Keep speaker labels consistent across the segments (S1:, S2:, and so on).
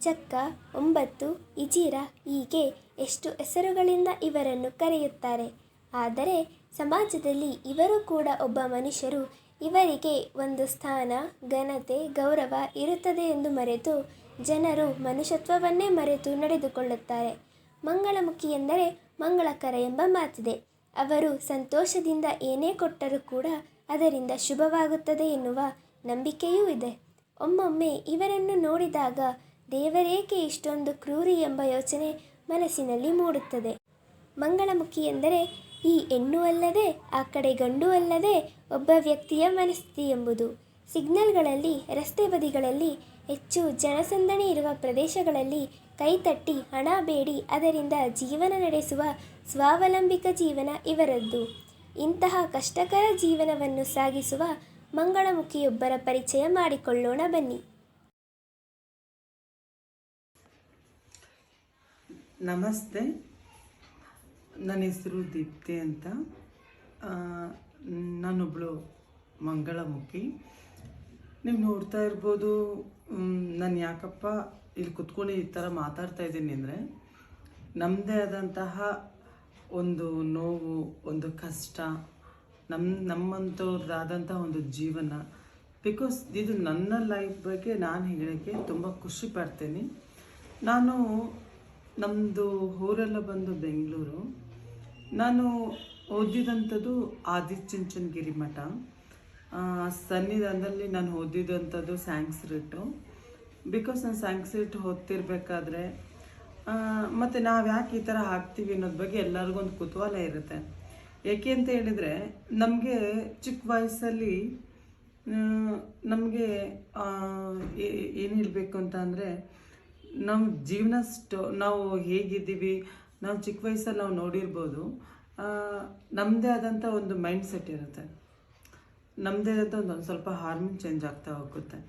S1: ಚಕ್ಕ, ಒಂಬತ್ತು, ಇಜಿರ ಹೀಗೆ ಎಷ್ಟು ಹೆಸರುಗಳಿಂದ ಇವರನ್ನು ಕರೆಯುತ್ತಾರೆ. ಆದರೆ ಸಮಾಜದಲ್ಲಿ ಇವರು ಕೂಡ ಒಬ್ಬ ಮನುಷ್ಯರು. ಇವರಿಗೆ ಒಂದು ಸ್ಥಾನ, ಘನತೆ, ಗೌರವ ಇರುತ್ತದೆ ಎಂದು ಮರೆತು ಜನರು ಮನುಷ್ಯತ್ವವನ್ನೇ ಮರೆತು ನಡೆದುಕೊಳ್ಳುತ್ತಾರೆ. ಮಂಗಳಮುಖಿ ಎಂದರೆ ಮಂಗಳಕರ ಎಂಬ ಮಾತಿದೆ. ಅವರು ಸಂತೋಷದಿಂದ ಏನೇ ಕೊಟ್ಟರೂ ಕೂಡ ಅದರಿಂದ ಶುಭವಾಗುತ್ತದೆ ಎನ್ನುವ ನಂಬಿಕೆಯೂ ಇದೆ. ಒಮ್ಮೊಮ್ಮೆ ಇವರನ್ನು ನೋಡಿದಾಗ ದೇವರೇಕೆ ಇಷ್ಟೊಂದು ಕ್ರೂರಿ ಎಂಬ ಯೋಚನೆ ಮನಸ್ಸಿನಲ್ಲಿ ಮೂಡುತ್ತದೆ. ಮಂಗಳಮುಖಿ ಎಂದರೆ ಈ ಹೆಣ್ಣು ಅಲ್ಲದೆ ಆ ಕಡೆ ಗಂಡು ಅಲ್ಲದೆ ಒಬ್ಬ ವ್ಯಕ್ತಿಯ ಮನಸ್ಥಿತಿ ಎಂಬುದು. ಸಿಗ್ನಲ್ಗಳಲ್ಲಿ, ರಸ್ತೆ ಬದಿಗಳಲ್ಲಿ, ಹೆಚ್ಚು ಜನಸಂದಣಿ ಇರುವ ಪ್ರದೇಶಗಳಲ್ಲಿ ಕೈತಟ್ಟಿ ಹಣ ಬೇಡಿ ಅದರಿಂದ ಜೀವನ ನಡೆಸುವ ಸ್ವಾವಲಂಬಿಕ ಜೀವನ ಇವರದ್ದು. ಇಂತಹ ಕಷ್ಟಕರ ಜೀವನವನ್ನು ಸಾಗಿಸುವ ಮಂಗಳಮುಖಿಯೊಬ್ಬರ ಪರಿಚಯ ಮಾಡಿಕೊಳ್ಳೋಣ ಬನ್ನಿ.
S2: ನಮಸ್ತೆ, ನನ್ನ ಹೆಸರು ದೀಪ್ತಿ ಅಂತ. ನಾನೊಬ್ಬಳು ಮಂಗಳಮುಖಿ. ನೀವು ನೋಡ್ತಾ ಇರ್ಬೋದು, ನಾನು ಯಾಕಪ್ಪ ಇಲ್ಲಿ ಕುತ್ಕೊಂಡು ಈ ಥರ ಮಾತಾಡ್ತಾ ಇದ್ದೀನಿ ಅಂದರೆ, ನಮ್ಮದೇ ಆದಂತಹ ಒಂದು ನೋವು, ಒಂದು ಕಷ್ಟ, ನಮ್ಮಂಥವ್ರದ್ದಾದಂಥ ಒಂದು ಜೀವನ. ಬಿಕಾಸ್ ಇದು ನನ್ನ ಲೈಫ್ ಬಗ್ಗೆ ನಾನು ಹೇಳೋಕ್ಕೆ ತುಂಬ ಖುಷಿ ಪಡ್ತೀನಿ. ನಾನು ನಮ್ಮದು ಊರೆಲ್ಲ ಬಂದು ಬೆಂಗಳೂರು. ನಾನು ಓದಿದಂಥದ್ದು ಆದಿಚುಂಚನಗಿರಿ ಮಠ ಸನ್ನಿಧಾನದಲ್ಲಿ. ನಾನು ಓದಿದಂಥದ್ದು ಸ್ಯಾಂಕ್ಸ್ರಿಟ್ಟು. ಬಿಕಾಸ್ ನಾನು ಸ್ಯಾಂಕ್ಸ್ರಿಟ್ ಓದ್ತಿರ್ಬೇಕಾದ್ರೆ ಮತ್ತು ನಾವು ಯಾಕೆ ಈ ಥರ ಹಾಕ್ತೀವಿ ಅನ್ನೋದ್ರ ಬಗ್ಗೆ ಎಲ್ಲರಿಗೂ ಒಂದು ಕುತೂಹಲ ಇರುತ್ತೆ. ಏಕೆ ಅಂತ ಹೇಳಿದರೆ, ನಮಗೆ ಚಿಕ್ಕ ವಯಸ್ಸಲ್ಲಿ ನಮಗೆ ಏನು ಹೇಳಬೇಕು ಅಂತ ಅಂದರೆ, ನಮ್ಮ ಜೀವನ ನಾವು ಹೇಗಿದ್ದೀವಿ, ನಾವು ಚಿಕ್ಕ ವಯಸ್ಸಲ್ಲಿ ನಾವು ನೋಡಿರ್ಬೋದು. ನಮ್ಮದೇ ಆದಂಥ ಒಂದು ಮೈಂಡ್ ಸೆಟ್ ಇರುತ್ತೆ. ನಮ್ಮದೇ ಆದಂಥ ಒಂದು ಸ್ವಲ್ಪ ಹಾರ್ಮೋನ್ ಚೇಂಜ್ ಆಗ್ತಾ ಹೋಗುತ್ತೆ.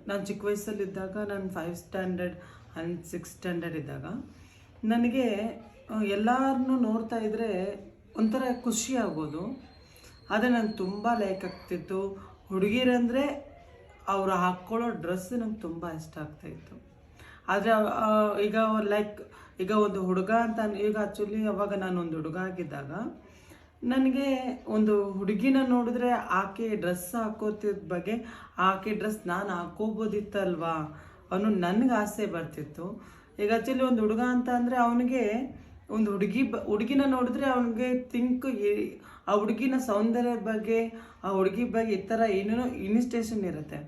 S2: ನಾನು ಚಿಕ್ಕ ವಯಸ್ಸಲ್ಲಿದ್ದಾಗ, ನಾನು 5th standard and 6th standard ಇದ್ದಾಗ ನನಗೆ ಎಲ್ಲರನ್ನೂ ನೋಡ್ತಾ ಇದ್ದರೆ ಒಂಥರ ಖುಷಿ ಆಗೋದು. ಆದರೆ ನನಗೆ ತುಂಬ ಲೈಕ್ ಆಗ್ತಿತ್ತು. ಹುಡುಗಿರಂದರೆ ಅವರು ಹಾಕ್ಕೊಳ್ಳೋ ಡ್ರೆಸ್ ನಂಗೆ ತುಂಬ ಇಷ್ಟ ಆಗ್ತಾಯಿತ್ತು. ಆದರೆ ಈಗ ಒಂದು ಹುಡುಗ ಅಂತ, ಈಗ ಆ್ಯಕ್ಚುಲಿ ಅವಾಗ ನಾನೊಂದು ಹುಡುಗ ಆಗಿದ್ದಾಗ ನನಗೆ ಒಂದು ಹುಡುಗಿನ ನೋಡಿದ್ರೆ ಆಕೆ ಡ್ರೆಸ್ ಹಾಕೋತಿದ್ದ ಬಗ್ಗೆ, ಆಕೆ ಡ್ರೆಸ್ ನಾನು ಹಾಕೋಬೋದಿತ್ತಲ್ವಾ ಅನ್ನೋ ನನಗೆ ಆಸೆ ಬರ್ತಿತ್ತು. ಈಗ ಆ್ಯಕ್ಚುಲಿ ಒಂದು ಹುಡುಗ ಅಂತ ಅಂದರೆ ಅವನಿಗೆ ಒಂದು ಹುಡುಗಿನ ನೋಡಿದ್ರೆ ಅವನಿಗೆ ಆ ಹುಡುಗಿನ ಸೌಂದರ್ಯದ ಬಗ್ಗೆ, ಆ ಹುಡುಗಿ ಬಗ್ಗೆ ಈ ಥರ ಏನೇನೋ ಇನ್ಸ್ಟೇಷನ್ ಇರುತ್ತೆ.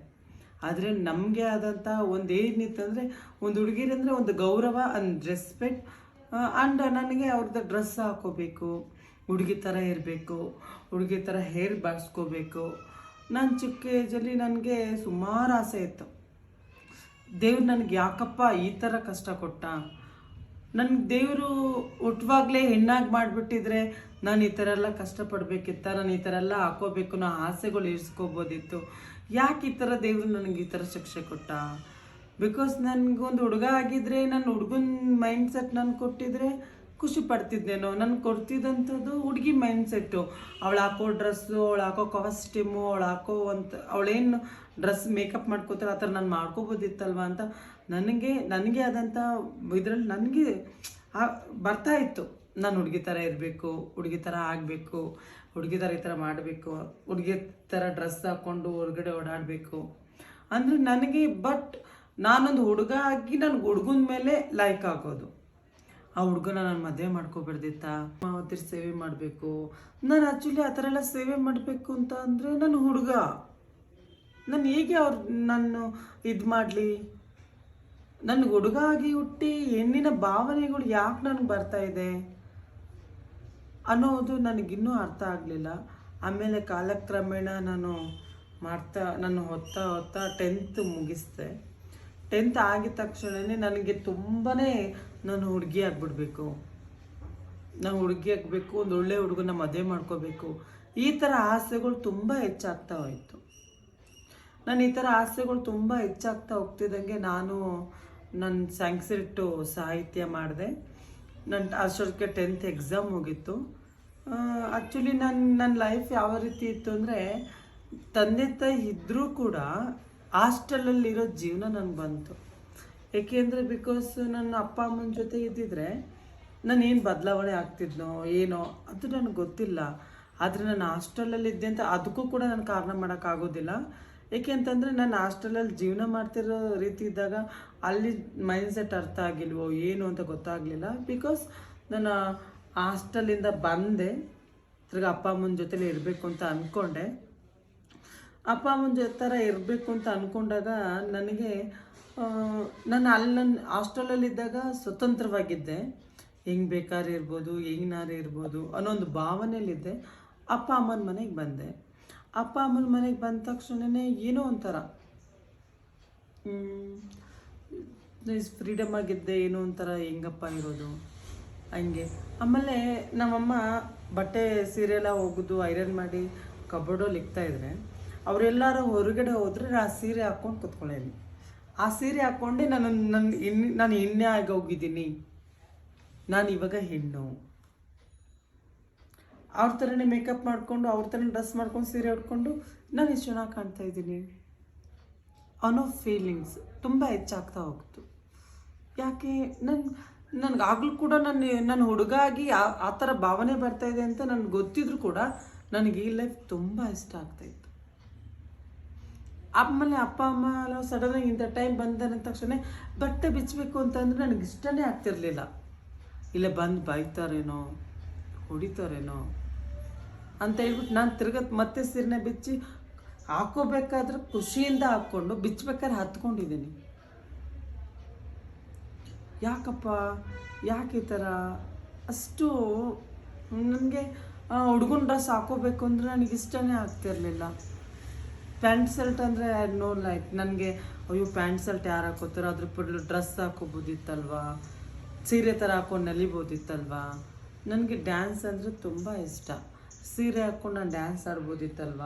S2: ಆದರೆ ನಮಗೆ ಆದಂಥ ಒಂದು ಏನಿತ್ತಂದರೆ, ಒಂದು ಹುಡುಗಿರಂದರೆ ಒಂದು ಗೌರವ ಆ್ಯಂಡ್ ರೆಸ್ಪೆಕ್ಟ್. ಆ್ಯಂಡ್ ನನಗೆ ಅವ್ರದ್ದು ಡ್ರೆಸ್ ಹಾಕೋಬೇಕು, ಹುಡುಗಿ ಥರ ಇರಬೇಕು, ಹುಡುಗಿ ಥರ ಹೇರ್ ಬಾರಿಸ್ಕೋಬೇಕು. ನಾನು ಚಿಕ್ಕ ಏಜಲ್ಲಿ ನನಗೆ ಸುಮಾರು ಆಸೆ ಇತ್ತು. ದೇವ್ರು ನನಗೆ ಯಾಕಪ್ಪ ಈ ಥರ ಕಷ್ಟ ಕೊಟ್ಟ? ನನಗೆ ದೇವರು ಹುಟ್ಟುವಾಗಲೇ ಹೆಣ್ಣಾಗಿ ಮಾಡಿಬಿಟ್ಟಿದ್ರೆ ನಾನು ಈ ಥರ ಎಲ್ಲ ಕಷ್ಟಪಡಬೇಕಿತ್ತ, ನಾನು ಈ ಥರ ಎಲ್ಲ ಹಾಕೋಬೇಕು, ನಾ ಆಸೆಗಳು ಇರಿಸ್ಕೋಬೋದಿತ್ತು. ಯಾಕೆ ಈ ಥರ ದೇವರು ನನಗೆ ಈ ಥರ ಶಿಕ್ಷೆ ಕೊಟ್ಟ? ಬಿಕಾಸ್ ನನಗೊಂದು ಹುಡುಗ ಆಗಿದ್ದರೆ, ನನ್ನ ಹುಡುಗನ ಮೈಂಡ್ ಸೆಟ್ ನಾನು ಕೊಟ್ಟಿದ್ರೆ ಖುಷಿ ಪಡ್ತಿದ್ದೇನೋ. ನನಗೆ ಕೊಡ್ತಿದ್ದಂಥದ್ದು ಹುಡುಗಿ ಮೈಂಡ್ ಸೆಟ್ಟು. ಅವಳು ಹಾಕೋ ಡ್ರೆಸ್ಸು, ಅವಳು ಹಾಕೋ ಕಾಸ್ಟ್ಯೂಮು, ಅವಳೇನು ಡ್ರೆಸ್ ಮೇಕಪ್ ಮಾಡ್ಕೋತಾರೆ ಆ ಥರ ನಾನು ಮಾಡ್ಕೋಬೋದಿತ್ತಲ್ವ ಅಂತ ನನಗೆ ಆದಂಥ ಇದರಲ್ಲಿ ನನಗೆ ಬರ್ತಾ ಇತ್ತು. ನಾನು ಹುಡುಗಿ ಥರ ಇರಬೇಕು, ಹುಡುಗಿ ಥರ ಆಗಬೇಕು, ಹುಡುಗಿ ಥರ ಈ ಥರ ಮಾಡಬೇಕು, ಹುಡುಗಿ ಥರ ಡ್ರೆಸ್ ಹಾಕ್ಕೊಂಡು ಹೊರಗಡೆ ಓಡಾಡಬೇಕು ಅಂದರೆ ನನಗೆ. ಬಟ್ ನಾನೊಂದು ಹುಡುಗ ಆಗಿ ನನಗೆ ಹುಡುಗನ ಮೇಲೆ ಲೈಕ್ ಆಗೋದು. ಆ ಹುಡುಗನ ನಾನು ಮದುವೆ ಮಾಡ್ಕೊಬಿಡ್ದಿತ್ತಾ, ಮಾವತ್ತಿರ ಸೇವೆ ಮಾಡಬೇಕು. ನಾನು ಆ್ಯಕ್ಚುಲಿ ಆ ಥರ ಎಲ್ಲ ಸೇವೆ ಮಾಡಬೇಕು ಅಂತ ಅಂದರೆ ನಾನು ಹುಡುಗ, ನಾನು ಹೇಗೆ ನಾನು ಇದು ಮಾಡಲಿ? ನನಗೆ ಹುಡುಗ ಆಗಿ ಹುಟ್ಟಿ ಹೆಣ್ಣಿನ ಭಾವನೆಗಳು ಯಾಕೆ ನನಗೆ ಬರ್ತಾ ಇದೆ ಅನ್ನೋದು ನನಗಿನ್ನೂ ಅರ್ಥ ಆಗಲಿಲ್ಲ. ಆಮೇಲೆ ಕಾಲಕ್ರಮೇಣ ನಾನು ಹೊತ್ತಾ 10th ಮುಗಿಸ್ದೆ. 10th ಆಗಿದ ತಕ್ಷಣವೇ ನನಗೆ ತುಂಬಾ ನಾನು ಹುಡುಗಿ ಆಗಿಬಿಡ್ಬೇಕು, ಒಂದು ಒಳ್ಳೆ ಹುಡುಗನ ಮದುವೆ ಮಾಡ್ಕೋಬೇಕು, ಈ ಥರ ಆಸೆಗಳು ತುಂಬ ಹೆಚ್ಚಾಗ್ತಾ ಹೋಯಿತು. ನಾನು ಈ ಥರ ಆಸೆಗಳು ತುಂಬ ಹೆಚ್ಚಾಗ್ತಾ ಹೋಗ್ತಿದ್ದಂಗೆ ನನ್ನ ಸ್ಯಾಂಕ್ಸ್ರಿಟ್ಟು ಸಾಹಿತ್ಯ ಮಾಡಿದೆ. ಅಷ್ಟೊತ್ತಿಗೆ 10th ಎಕ್ಸಾಮ್ ಹೋಗಿತ್ತು. ಆ್ಯಕ್ಚುಲಿ ನನ್ನ ಲೈಫ್ ಯಾವ ರೀತಿ ಇತ್ತು ಅಂದರೆ, ತಂದೆ ತಾಯಿ ಇದ್ದರೂ ಕೂಡ ಹಾಸ್ಟೆಲಲ್ಲಿರೋ ಜೀವನ ನನಗೆ ಬಂತು. ಏಕೆಂದರೆ ಬಿಕಾಸ್ ನನ್ನ ಅಪ್ಪ ಅಮ್ಮನ ಜೊತೆ ಇದ್ದಿದ್ರೆ ನಾನು ಏನು ಬದಲಾವಣೆ ಆಗ್ತಿದ್ನೋ ಏನೋ ಅದು ನನಗೆ ಗೊತ್ತಿಲ್ಲ. ಆದರೆ ನಾನು ಹಾಸ್ಟೆಲಲ್ಲಿದ್ದೆ ಅಂತ ಅದಕ್ಕೂ ಕೂಡ ನಾನು ಕಾರಣ ಮಾಡೋಕ್ಕಾಗೋದಿಲ್ಲ. ಏಕೆ ಅಂತಂದರೆ ನಾನು ಹಾಸ್ಟೆಲಲ್ಲಿ ಜೀವನ ಮಾಡ್ತಿರೋ ರೀತಿ ಇದ್ದಾಗ ಅಲ್ಲಿ ಮೈಂಡ್ಸೆಟ್ ಅರ್ಥ ಆಗಿಲ್ವೋ ಏನು ಅಂತ ಗೊತ್ತಾಗಲಿಲ್ಲ. ಬಿಕಾಸ್ ನಾನು ಹಾಸ್ಟೆಲಿಂದ ಬಂದೆ, ತಿರ್ಗಿ ಅಪ್ಪ ಅಮ್ಮನ ಜೊತೆಲಿ ಇರಬೇಕು ಅಂತ ಅಂದ್ಕೊಂಡೆ. ಅಪ್ಪ ಅಮ್ಮನ ಥರ ಇರಬೇಕು ಅಂತ ಅಂದ್ಕೊಂಡಾಗ ನನಗೆ ನಾನು ಅಲ್ಲಿ ನನ್ನ ಹಾಸ್ಟೆಲಲ್ಲಿದ್ದಾಗ ಸ್ವತಂತ್ರವಾಗಿದ್ದೆ, ಹೆಂಗೆ ಬೇಕಾದ್ರೆ ಇರ್ಬೋದು, ಹೆಂಗ್ನಾರು ಇರ್ಬೋದು ಅನ್ನೋ ಒಂದು ಭಾವನೆಯಲ್ಲಿದ್ದೆ. ಅಪ್ಪ ಅಮ್ಮನ ಮನೆಗೆ ಬಂದೆ. ಅಪ್ಪ ಅಮ್ಮನ ಮನೆಗೆ ಬಂದ ತಕ್ಷಣವೇ ಏನೋ ಒಂಥರ ಫ್ರೀಡಮ್ ಆಗಿದ್ದೆ, ಏನೋ ಒಂಥರ ಹೆಂಗಪ್ಪ ಇರೋದು ಹಂಗೆ. ಆಮೇಲೆ ನಮ್ಮಮ್ಮ ಬಟ್ಟೆ ಸೀರೆ ಎಲ್ಲ ಒಗೆದು ಐರನ್ ಮಾಡಿ ಕಬೋರ್ಡಲ್ಲಿ ಇಕ್ತಾಯಿದ್ರೆ ಅವರೆಲ್ಲರೂ ಹೊರಗಡೆ ಹೋದರೆ ಆ ಸೀರೆ ಹಾಕ್ಕೊಂಡು ಕೂತ್ಕೊಳ್ಳೇನಿ. ಆ ಸೀರೆ ಹಾಕ್ಕೊಂಡೆ ನಾನು ಹೆಣ್ಣೆ ಆಗಿ ಹೋಗಿದ್ದೀನಿ, ನಾನು ಇವಾಗ ಹೆಣ್ಣು. ಅವ್ರ ಥರನೇ ಮೇಕಪ್ ಮಾಡಿಕೊಂಡು ಅವ್ರ ಥರ ಡ್ರೆಸ್ ಮಾಡ್ಕೊಂಡು ಸೀರೆ ಉಟ್ಕೊಂಡು ನಾನು ಎಷ್ಟು ಚೆನ್ನಾಗಿ ಕಾಣ್ತಾ ಇದ್ದೀನಿ ಅನ್ನೋ ಫೀಲಿಂಗ್ಸ್ ತುಂಬ ಹೆಚ್ಚಾಗ್ತಾ ಹೋಗ್ತು. ಯಾಕೆ ನನಗಾಗಲೂ ಕೂಡ ನನ್ನ ಹುಡುಗ ಆಗಿ ಆ ಥರ ಭಾವನೆ ಬರ್ತಾಯಿದೆ ಅಂತ ನನಗೆ ಗೊತ್ತಿದ್ರು ಕೂಡ ನನಗೆ ಈ ಲೈಫ್ ತುಂಬ ಇಷ್ಟ ಆಗ್ತಾಯಿತ್ತು. ಆಮೇಲೆ ಅಪ್ಪ ಅಮ್ಮ ಎಲ್ಲ ಸಡನ್ನಾಗಿ ಇಂಥ ಟೈಮ್ ಬಂದ ತಕ್ಷಣ ಬಟ್ಟೆ ಬಿಚ್ಚಬೇಕು ಅಂತಂದರೆ ನನಗೆ ಇಷ್ಟನೇ ಆಗ್ತಿರ್ಲಿಲ್ಲ. ಇಲ್ಲ ಬಂದು ಬೈತಾರೇನೋ ಹೊಡಿತಾರೇನೋ ಅಂತ ಹೇಳ್ಬಿಟ್ಟು ನಾನು ಮತ್ತೆ ಸೀರೆನ ಬಿಚ್ಚಿ ಹಾಕೋಬೇಕಾದ್ರೆ ಖುಷಿಯಿಂದ ಹಾಕ್ಕೊಂಡು ಬಿಚ್ಚಬೇಕಾದ್ರೆ ಹತ್ಕೊಂಡಿದ್ದೀನಿ. ಯಾಕಪ್ಪ ಯಾಕೆ ಈ ಥರ ಅಷ್ಟು ನನಗೆ ಹುಡುಗನ ಡ್ರೆಸ್ ಹಾಕೋಬೇಕು ಅಂದರೆ ನನಗೆ ಇಷ್ಟನೇ ಆಗ್ತಿರ್ಲಿಲ್ಲ. ಪ್ಯಾಂಟ್ ಶರ್ಟ್ ಅಂದರೆ ನೋ ಲೈಕ್ ನನಗೆ ಅಯ್ಯೋ ಪ್ಯಾಂಟ್ ಶರ್ಟ್ ಯಾರು ಹಾಕೋತಾರೋ ಅದ್ರ ಬದಲು ಡ್ರೆಸ್ ಹಾಕೋಬೋದಿತ್ತಲ್ವಾ, ಸೀರೆ ಥರ ಹಾಕೊಂಡು ನಲಿಬೋದಿತ್ತಲ್ವಾ. ನನಗೆ ಡ್ಯಾನ್ಸ್ ಅಂದರೆ ತುಂಬ ಇಷ್ಟ. ಸೀರೆ ಹಾಕ್ಕೊಂಡು ನಾನು ಡ್ಯಾನ್ಸ್ ಆಡ್ಬೋದಿತ್ತಲ್ವ,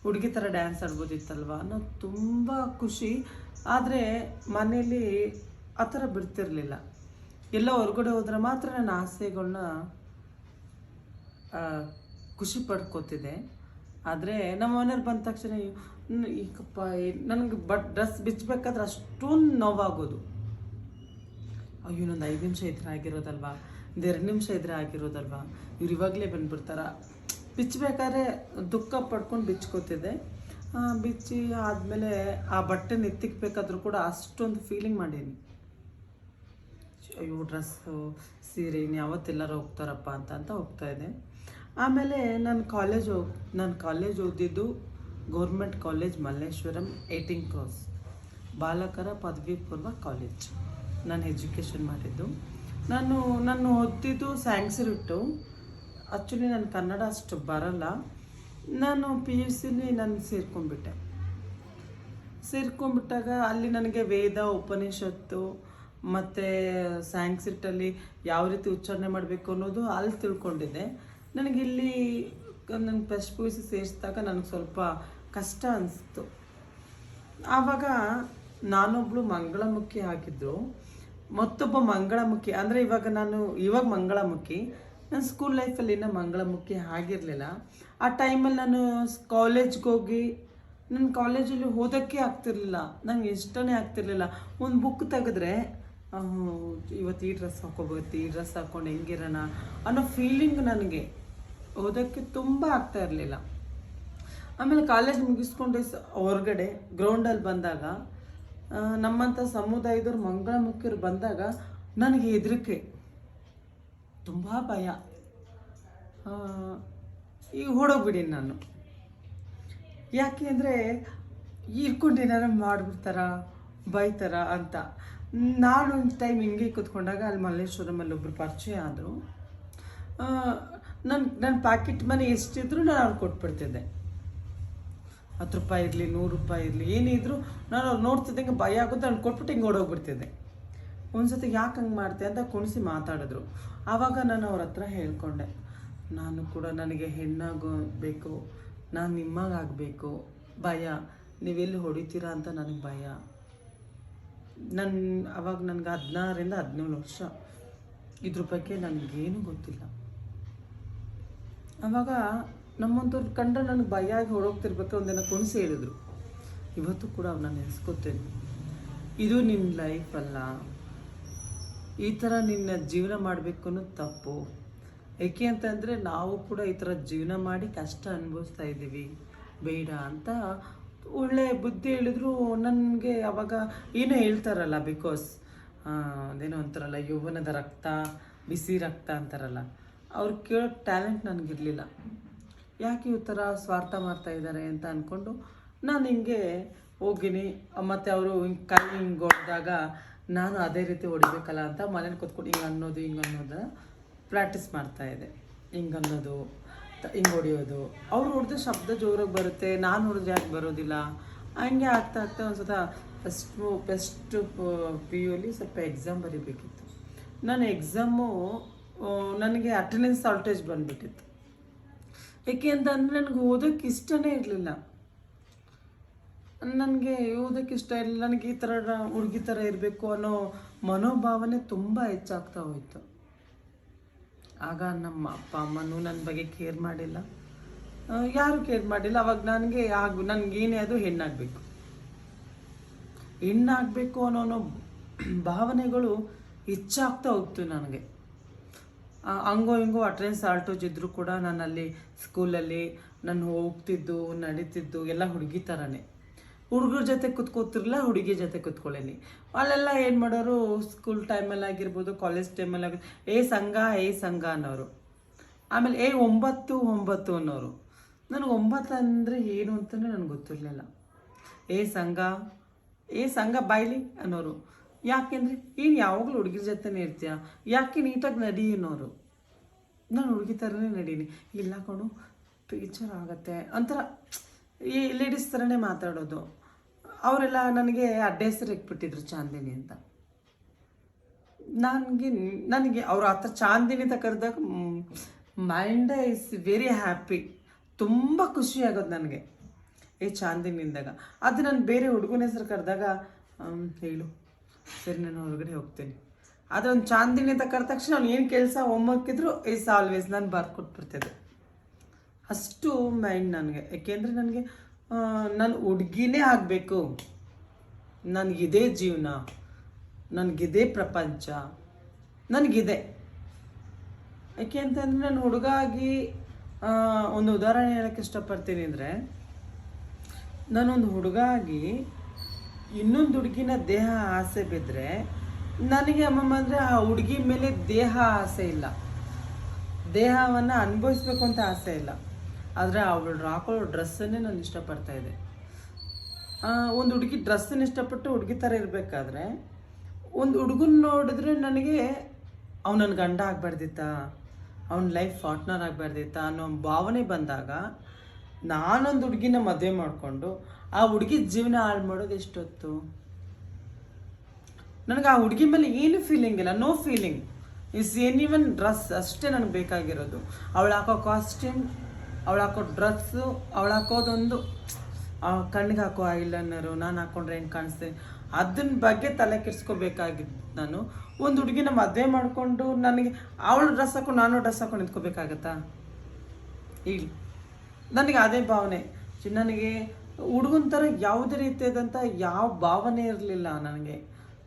S2: ಹುಡುಗಿ ಥರ ಡ್ಯಾನ್ಸ್ ಆಡ್ಬೋದಿತ್ತಲ್ವ ಅನ್ನೋ ತುಂಬ ಖುಷಿ. ಆದರೆ ಮನೇಲಿ ಆ ಥರ ಬಿಡ್ತಿರ್ಲಿಲ್ಲ. ಎಲ್ಲ ಹೊರಗಡೆ ಹೋದ್ರೆ ಮಾತ್ರ ನನ್ನ ಆಸೆಗಳನ್ನ ಖುಷಿ ಪಡ್ಕೋತಿದ್ದೆ. ಆದರೆ ನಮ್ಮ ಮನೆಯವ್ರು ಬಂದ ತಕ್ಷಣ ಈಗಪ್ಪ ನನಗೆ ಡ್ರೆಸ್ ಬಿಚ್ಚಬೇಕಾದ್ರೆ ಅಷ್ಟೊಂದು ನೋವಾಗೋದು. ಅಯ್ಯೋ ಇನ್ನೊಂದು 5 ನಿಮಿಷ ಇದ್ರೆ ಆಗಿರೋದಲ್ವಾ, ಒಂದು 2 ನಿಮಿಷ ಇದ್ರೆ ಆಗಿರೋದಲ್ವಾ, ಇವ್ರು ಇವಾಗಲೇ ಬಂದುಬಿಡ್ತಾರ. ಬಿಚ್ಚಬೇಕಾದ್ರೆ ದುಃಖ ಪಡ್ಕೊಂಡು ಬಿಚ್ಕೋತಿದ್ದೆ. ಬಿಚ್ಚಿ ಆದಮೇಲೆ ಆ ಬಟ್ಟೆ ನೆತ್ತಿಕ್ಬೇಕಾದ್ರೂ ಕೂಡ ಅಷ್ಟೊಂದು ಫೀಲಿಂಗ್ ಮಾಡೀನಿ. ಅಯ್ಯೋ ಡ್ರೆಸ್ಸು ಸೀರೆ ಇನ್ನು ಯಾವತ್ತೆಲ್ಲರೂ ಹೋಗ್ತಾರಪ್ಪ ಅಂತ ಹೋಗ್ತಾಯಿದ್ದೆ. ಆಮೇಲೆ ನಾನು ಕಾಲೇಜ್ ಓದಿದ್ದು ಗೌರ್ಮೆಂಟ್ ಕಾಲೇಜ್ ಮಲ್ಲೇಶ್ವರಂ 18 ಕ್ರಾಸ್ ಬಾಲಕರ ಪದವಿ ಪೂರ್ವ ಕಾಲೇಜ್. ನಾನು ಎಜುಕೇಷನ್ ಮಾಡಿದ್ದು. ನಾನು ಓದಿದ್ದು ಸ್ಯಾಂಕ್ಸರಿಟ್ಟು. ಆ್ಯಕ್ಚುಲಿ ನಾನು ಕನ್ನಡ ಅಷ್ಟು ಬರಲ್ಲ. ನಾನು PUC ನಾನು ಸೇರ್ಕೊಂಡ್ಬಿಟ್ಟಾಗ ಅಲ್ಲಿ ನನಗೆ ವೇದ ಉಪನಿಷತ್ತು ಮತ್ತು ಸ್ಯಾಂಕ್ಸಿಟ್ಟಲ್ಲಿ ಯಾವ ರೀತಿ ಉಚ್ಚಾರಣೆ ಮಾಡಬೇಕು ಅನ್ನೋದು ಅಲ್ಲಿ ತಿಳ್ಕೊಂಡಿದ್ದೆ. ನನಗಿಲ್ಲಿ ನನ್ನ ಫಸ್ಟ್ PUC ಸೇರಿಸಿದಾಗ ನನಗೆ ಸ್ವಲ್ಪ ಕಷ್ಟ ಅನಿಸ್ತು. ಆವಾಗ ನಾನೊಬ್ಬಳು ಮಂಗಳಮುಖಿ ಆಗಿದ್ದರು, ಮತ್ತೊಬ್ಬ ಮಂಗಳಮುಖಿ ಅಂದರೆ ಇವಾಗ ಮಂಗಳಮುಖಿ. ನನ್ನ ಸ್ಕೂಲ್ ಲೈಫಲ್ಲಿ ಇನ್ನೂ ಮಂಗಳಮುಖಿ ಆಗಿರಲಿಲ್ಲ. ಆ ಟೈಮಲ್ಲಿ ನಾನು ಕಾಲೇಜ್ಗೆ ಹೋಗಿ ನನ್ನ ಕಾಲೇಜಲ್ಲಿ ಓದೋಕ್ಕೆ ಆಗ್ತಿರ್ಲಿಲ್ಲ, ನಂಗೆ ಇಷ್ಟನೇ ಆಗ್ತಿರ್ಲಿಲ್ಲ. ಒಂದು ಬುಕ್ ತೆಗೆದ್ರೆ ಇವತ್ತು ಈ ಡ್ರೆಸ್ ಹಾಕೋಬೇಕು, ಈ ಡ್ರೆಸ್ ಹಾಕ್ಕೊಂಡು ಹೆಂಗಿರೋಣ ಅನ್ನೋ ಫೀಲಿಂಗ್ ನನಗೆ ಓದೋಕ್ಕೆ ತುಂಬ ಆಗ್ತಾ ಇರಲಿಲ್ಲ. ಆಮೇಲೆ ಕಾಲೇಜ್ ಮುಗಿಸ್ಕೊಂಡು ಹೊರಗಡೆ ಗ್ರೌಂಡಲ್ಲಿ ಬಂದಾಗ ನಮ್ಮಂಥ ಸಮುದಾಯದವ್ರು ಮಂಗಳಮುಖಿಯರು ಬಂದಾಗ ನನಗೆ ಹೆದರಿಕೆ, ತುಂಬ ಭಯ. ಈಗ ಓಡೋಗ್ಬಿಡೀನಿ ನಾನು. ಯಾಕೆ ಅಂದರೆ ಇರ್ಕೊಂಡು ಏನಾರು ಮಾಡಿಬಿಡ್ತಾರ ಬೈತಾರ ಅಂತ. ನಾನು ಒಂದು ಟೈಮ್ ಹಿಂಗೆ ಕೂತ್ಕೊಂಡಾಗ ಅಲ್ಲಿ ಮಲ್ಲೇಶ್ವರಮಲ್ಲಿ ಒಬ್ಬರು ಪರಿಚಯ ಆದರು. ನನ್ನ ಪ್ಯಾಕೆಟ್ ಮನಿ ಎಷ್ಟಿದ್ರು ನಾನು ಅವ್ರು ಕೊಟ್ಬಿಡ್ತಿದ್ದೆ. 10 ರೂಪಾಯಿ ಇರಲಿ 100 ರೂಪಾಯಿ ಇರಲಿ ಏನಿದ್ರು ನಾನು ಅವ್ರು ನೋಡ್ತಿದ್ದಂಗೆ ಭಯ ಆಗುತ್ತೆ, ನಾನು ಕೊಟ್ಬಿಟ್ಟು ಹಿಂಗೆ ಓಡೋಗ್ಬಿಡ್ತಿದ್ದೆ. ಒಂದು ಸತಿ ಯಾಕೆ ಹಂಗೆ ಮಾಡ್ತೆ ಅಂತ ಕುಣಿಸಿ ಮಾತಾಡಿದ್ರು. ಆವಾಗ ನಾನು ಅವ್ರ ಹತ್ರ ಹೇಳ್ಕೊಂಡೆ, ನಾನು ಕೂಡ ನನಗೆ ಹೆಣ್ಣಾಗಬೇಕು, ನಾನು ನಿಮ್ಮಾಗಬೇಕು, ಭಯ, ನೀವೆಲ್ಲಿ ಹೊಡಿತೀರಾ ಅಂತ ನನಗೆ ಭಯ. ಅವಾಗ ನನಗೆ 16ರಿಂದ 17 ವರ್ಷ. ಇದ್ರ ಬಗ್ಗೆ ನನಗೇನು ಗೊತ್ತಿಲ್ಲ. ಆವಾಗ ನಮ್ಮಂಥವ್ರು ಕಂಡ್ರೆ ನನಗೆ ಭಯ ಆಗಿ ಹೊಡೋಗ್ತಿರ್ಬೇಕು. ಒಂದಿನ ಕುಣಿಸಿ ಹೇಳಿದ್ರು, ಇವತ್ತು ಕೂಡ ಅವನ್ನ ನೆನೆಸ್ಕೋತೇನೆ. ಇದು ನಿನ್ನ ಲೈಫ್ ಅಲ್ಲ, ಈ ಥರ ನಿನ್ನ ಜೀವನ ಮಾಡಬೇಕು ಅನ್ನೋದು ತಪ್ಪು. ಏಕೆ ಅಂತಂದರೆ ನಾವು ಕೂಡ ಈ ಥರ ಜೀವನ ಮಾಡಿ ಕಷ್ಟ ಅನುಭವಿಸ್ತಾ ಇದ್ದೀವಿ, ಬೇಡ ಅಂತ ಒಳ್ಳೆ ಬುದ್ಧಿ ಹೇಳಿದ್ರು. ನನಗೆ ಅವಾಗ ಏನೋ ಹೇಳ್ತಾರಲ್ಲ, ಬಿಕಾಸ್ ಅದೇನೋ ಅಂತಾರಲ್ಲ, ಯೌವನದ ರಕ್ತ ಬಿಸಿ ರಕ್ತ ಅಂತಾರಲ್ಲ, ಅವ್ರು ಕೇಳೋ ಟ್ಯಾಲೆಂಟ್ ನನಗಿರಲಿಲ್ಲ. ಯಾಕೆ ಈ ಥರ ಸ್ವಾರ್ಥ ಮಾಡ್ತಾ ಇದ್ದಾರೆ ಅಂತ ಅಂದ್ಕೊಂಡು ನಾನು ಹಿಂಗೆ ಹೋಗಿನಿ. ಮತ್ತು ಅವರು ಕೈ ಹಿಂಗೆ ಹೊಡೆದಾಗ ನಾನು ಅದೇ ರೀತಿ ಹೊಡಿಬೇಕಲ್ಲ ಅಂತ ಮನೇಲಿ ಕೂತ್ಕೊಂಡು ಹಿಂಗೆ ಅನ್ನೋದು ಪ್ರಾಕ್ಟೀಸ್ ಮಾಡ್ತಾಯಿದ್ದೆ. ಹಿಂಗೆ ಅನ್ನೋದು, ಹಿಂಗೆ ಹೊಡಿಯೋದು. ಅವ್ರು ಹೊಡೆದ್ರೆ ಶಬ್ದ ಜೋರಾಗಿ ಬರುತ್ತೆ, ನಾನು ಹೊಡೆದ್ರೆ ಯಾಕೆ ಬರೋದಿಲ್ಲ. ಹಂಗೆ ಆಗ್ತಾ ಒಂದು ಸತ ಫಸ್ಟು ಪಿ ಯುಲಿ ಸ್ವಲ್ಪ ಎಕ್ಸಾಮ್ ಬರೀಬೇಕಿತ್ತು. ನಾನು ಎಕ್ಸಾಮು ನನಗೆ ಅಟೆಂಡೆನ್ಸ್ ಶಾರ್ಟೇಜ್ ಬಂದುಬಿಟ್ಟಿತ್ತು. ಏಕೆ ಅಂತಂದರೆ ನನಗೆ ಓದೋಕ್ಕೆ ಇಷ್ಟನೇ ಇರಲಿಲ್ಲ. ನನಗೆ ಓದೋಕ್ಕೆ ಇಷ್ಟ ಇರಲಿಲ್ಲ. ನನಗೆ ಈ ಥರ ಹುಡುಗಿ ಥರ ಇರಬೇಕು ಅನ್ನೋ ಮನೋಭಾವನೆ ತುಂಬ ಹೆಚ್ಚಾಗ್ತಾ ಹೋಯಿತು. ಆಗ ನಮ್ಮ ಅಪ್ಪ ಅಮ್ಮನೂ ನನ್ನ ಬಗ್ಗೆ ಕೇರ್ ಮಾಡಿಲ್ಲ, ಯಾರೂ ಕೇರ್ ಮಾಡಿಲ್ಲ. ಅವಾಗ ನನಗೇನೇ ಅದು ಹೆಣ್ಣಾಗಬೇಕು ಅನ್ನೋ ಭಾವನೆಗಳು ಹೆಚ್ಚಾಗ್ತಾ ಹೋಗ್ತು ನನಗೆ. ಹಂಗೋ ಹಿಂಗೋ ಅಟೆಂಡೆನ್ಸ್ ಶಾರ್ಟೇಜ್ ಇದ್ದರೂ ಕೂಡ ನಾನಲ್ಲಿ ಸ್ಕೂಲಲ್ಲಿ ನಾನು ಹೋಗ್ತಿದ್ದು ನಡೀತಿದ್ದು ಎಲ್ಲ ಹುಡುಗಿ ಥರನೇ. ಹುಡುಗರ ಜೊತೆ ಕೂತ್ಕೋತಿರಲಿಲ್ಲ, ಹುಡುಗಿ ಜೊತೆ ಕೂತ್ಕೊಳ್ಳೇನಿ. ಅಲ್ಲೆಲ್ಲ ಏನು ಮಾಡೋರು, ಸ್ಕೂಲ್ ಟೈಮಲ್ಲಿ ಆಗಿರ್ಬೋದು, ಕಾಲೇಜ್ ಟೈಮಲ್ಲಿ ಆಗಿರ್ಬೋದು, ಏ ಸಂಘ ಅನ್ನೋರು. ಆಮೇಲೆ 9 ಅನ್ನೋರು. ನನಗೆ 9 ಅಂದರೆ ಏನು ಅಂತಲೇ ನನಗೆ ಗೊತ್ತಿರಲಿಲ್ಲ. ಸಂಘ ಬಾಯ್ಲಿ ಅನ್ನೋರು. ಯಾಕೆಂದರೆ ಏನು ಯಾವಾಗಲೂ ಹುಡುಗಿರ ಜೊತೆನೇ ಇರ್ತೀಯ, ಯಾಕೆ ನೀಟಾಗಿ ನಡಿ ಅನ್ನೋರು. ನಾನು ಹುಡುಗಿ ಥರನೇ ನಡೀನಿ. ಇಲ್ಲ ಕಣು, ಟೀಚರ್ ಆಗತ್ತೆ ಒಂಥರ ಈ ಲೇಡೀಸ್ ಥರನೇ ಮಾತಾಡೋದು. ಅವರೆಲ್ಲ ನನಗೆ ಅಡ್ಡ ಹೆಸರು ಇಟ್ಬಿಟ್ಟಿದ್ರು, ಚಾಂದಿನಿ ಅಂತ. ನನಗೆ ಅವ್ರು ಆ ಥರ ಚಾಂದಿನಿ ಅಂತ ಕರೆದಾಗ ಮೈಂಡ್ ಇಸ್ ವೆರಿ ಹ್ಯಾಪಿ, ತುಂಬ ಖುಷಿ ಆಗೋದು ನನಗೆ. ಚಾಂದಿನಿಂದಾಗ. ಅದು ನಾನು ಬೇರೆ ಹುಡುಗನ ಹೆಸರು ಕರೆದಾಗ ಹೇಳು ಸರಿ ನಾನು ಹೊರಗಡೆ ಹೋಗ್ತೇನೆ. ಆದರೆ ಒಂದು ಚಾಂದಿನಿ ಅಂತ ಕರೆದ ತಕ್ಷಣ ಅವ್ನು ಏನು ಕೆಲಸ ಹೋಮ್ವರ್ಕಿದ್ರು ಆಲ್ವೇಸ್ ನಾನು ಬರ್ಕೊಟ್ಬಿಡ್ತಿದ್ದೆ. ಅಷ್ಟು ಮೈಂಡ್ ನನಗೆ. ಏಕೆಂದರೆ ನನಗೆ ನಾನು ಹುಡುಗಿನೇ ಆಗಬೇಕು, ನನಗಿದೇ ಜೀವನ, ನನಗಿದೇ ಪ್ರಪಂಚ, ನನಗಿದೆ. ಯಾಕೆ ಅಂತಂದರೆ ನಾನು ಹುಡುಗ ಆಗಿ ಒಂದು ಉದಾಹರಣೆ ಹೇಳೋಕ್ಕೆ ಇಷ್ಟಪಡ್ತೀನಿ. ಅಂದರೆ ನಾನೊಂದು ಹುಡುಗ ಆಗಿ ಇನ್ನೊಂದು ಹುಡುಗಿನ ದೇಹ ಆಸೆ ಬಿದ್ದರೆ ನನಗೆ ಅಮ್ಮಮ್ಮ ಅಂದರೆ ಆ ಹುಡುಗಿ ಮೇಲೆ ದೇಹ ಆಸೆ ಇಲ್ಲ, ದೇಹವನ್ನು ಅನುಭವಿಸ್ಬೇಕು ಅಂತ ಆಸೆ ಇಲ್ಲ. ಆದರೆ ಅವಳು ಹಾಕೊಳ್ಳೋ ಡ್ರೆಸ್ಸನ್ನೇ ನಾನು ಇಷ್ಟಪಡ್ತಾಯಿದ್ದೆ. ಒಂದು ಹುಡುಗಿ ಡ್ರೆಸ್ಸನ್ನು ಇಷ್ಟಪಟ್ಟು ಹುಡುಗಿ ಥರ ಇರಬೇಕಾದ್ರೆ ಒಂದು ಹುಡುಗನ ನೋಡಿದ್ರೆ ನನಗೆ ಅವ್ನು ನನ್ನ ಗಂಡ ಆಗಬಾರ್ದಿತ್ತ, ಅವ್ನ ಲೈಫ್ ಪಾರ್ಟ್ನರ್ ಆಗಬಾರ್ದಿತ್ತ ಅನ್ನೋ ಭಾವನೆ ಬಂದಾಗ ನಾನೊಂದು ಹುಡುಗಿನ ಮದುವೆ ಮಾಡಿಕೊಂಡು ಆ ಹುಡುಗಿ ಜೀವನ ಹಾಳು ಮಾಡೋದು ಎಷ್ಟೊತ್ತು. ನನಗೆ ಆ ಹುಡುಗಿ ಮೇಲೆ ಏನು ಫೀಲಿಂಗ್ ಇಲ್ಲ, no feeling. Is anyone dress ಅಷ್ಟೇ ನನಗೆ ಬೇಕಾಗಿರೋದು. ಅವಳು ಹಾಕೋ ಕಾಸ್ಟ್ಯೂಮ್, ಅವಳು ಹಾಕೋ ಡ್ರೆಸ್ಸು, ಅವಳು ಹಾಕೋದೊಂದು ಕಣ್ಣಿಗೆ ಹಾಕೋ ಐಲೈನರು, ನಾನು ಹಾಕ್ಕೊಂಡ್ರೆ ಹೆಂಗೆ ಕಾಣಿಸ್ತೇನೆ, ಅದನ್ನ ಬಗ್ಗೆ ತಲೆ ಕೆಡಿಸ್ಕೋಬೇಕಾಗಿದ್ದು. ನಾನು ಒಂದು ಹುಡುಗಿನ ಮದುವೆ ಮಾಡಿಕೊಂಡು ನನಗೆ ಅವಳು ಡ್ರೆಸ್ ಹಾಕೊಂಡು ನಾನು ಡ್ರೆಸ್ ಹಾಕೊಂಡು ನಿಂತ್ಕೋಬೇಕಾಗತ್ತಾ? ಈಗ ನನಗೆ ಅದೇ ಭಾವನೆ. ನನಗೆ ಹುಡುಗನ ಥರ ಯಾವುದೇ ರೀತಿಯಾದಂಥ ಯಾವ ಭಾವನೆ ಇರಲಿಲ್ಲ. ನನಗೆ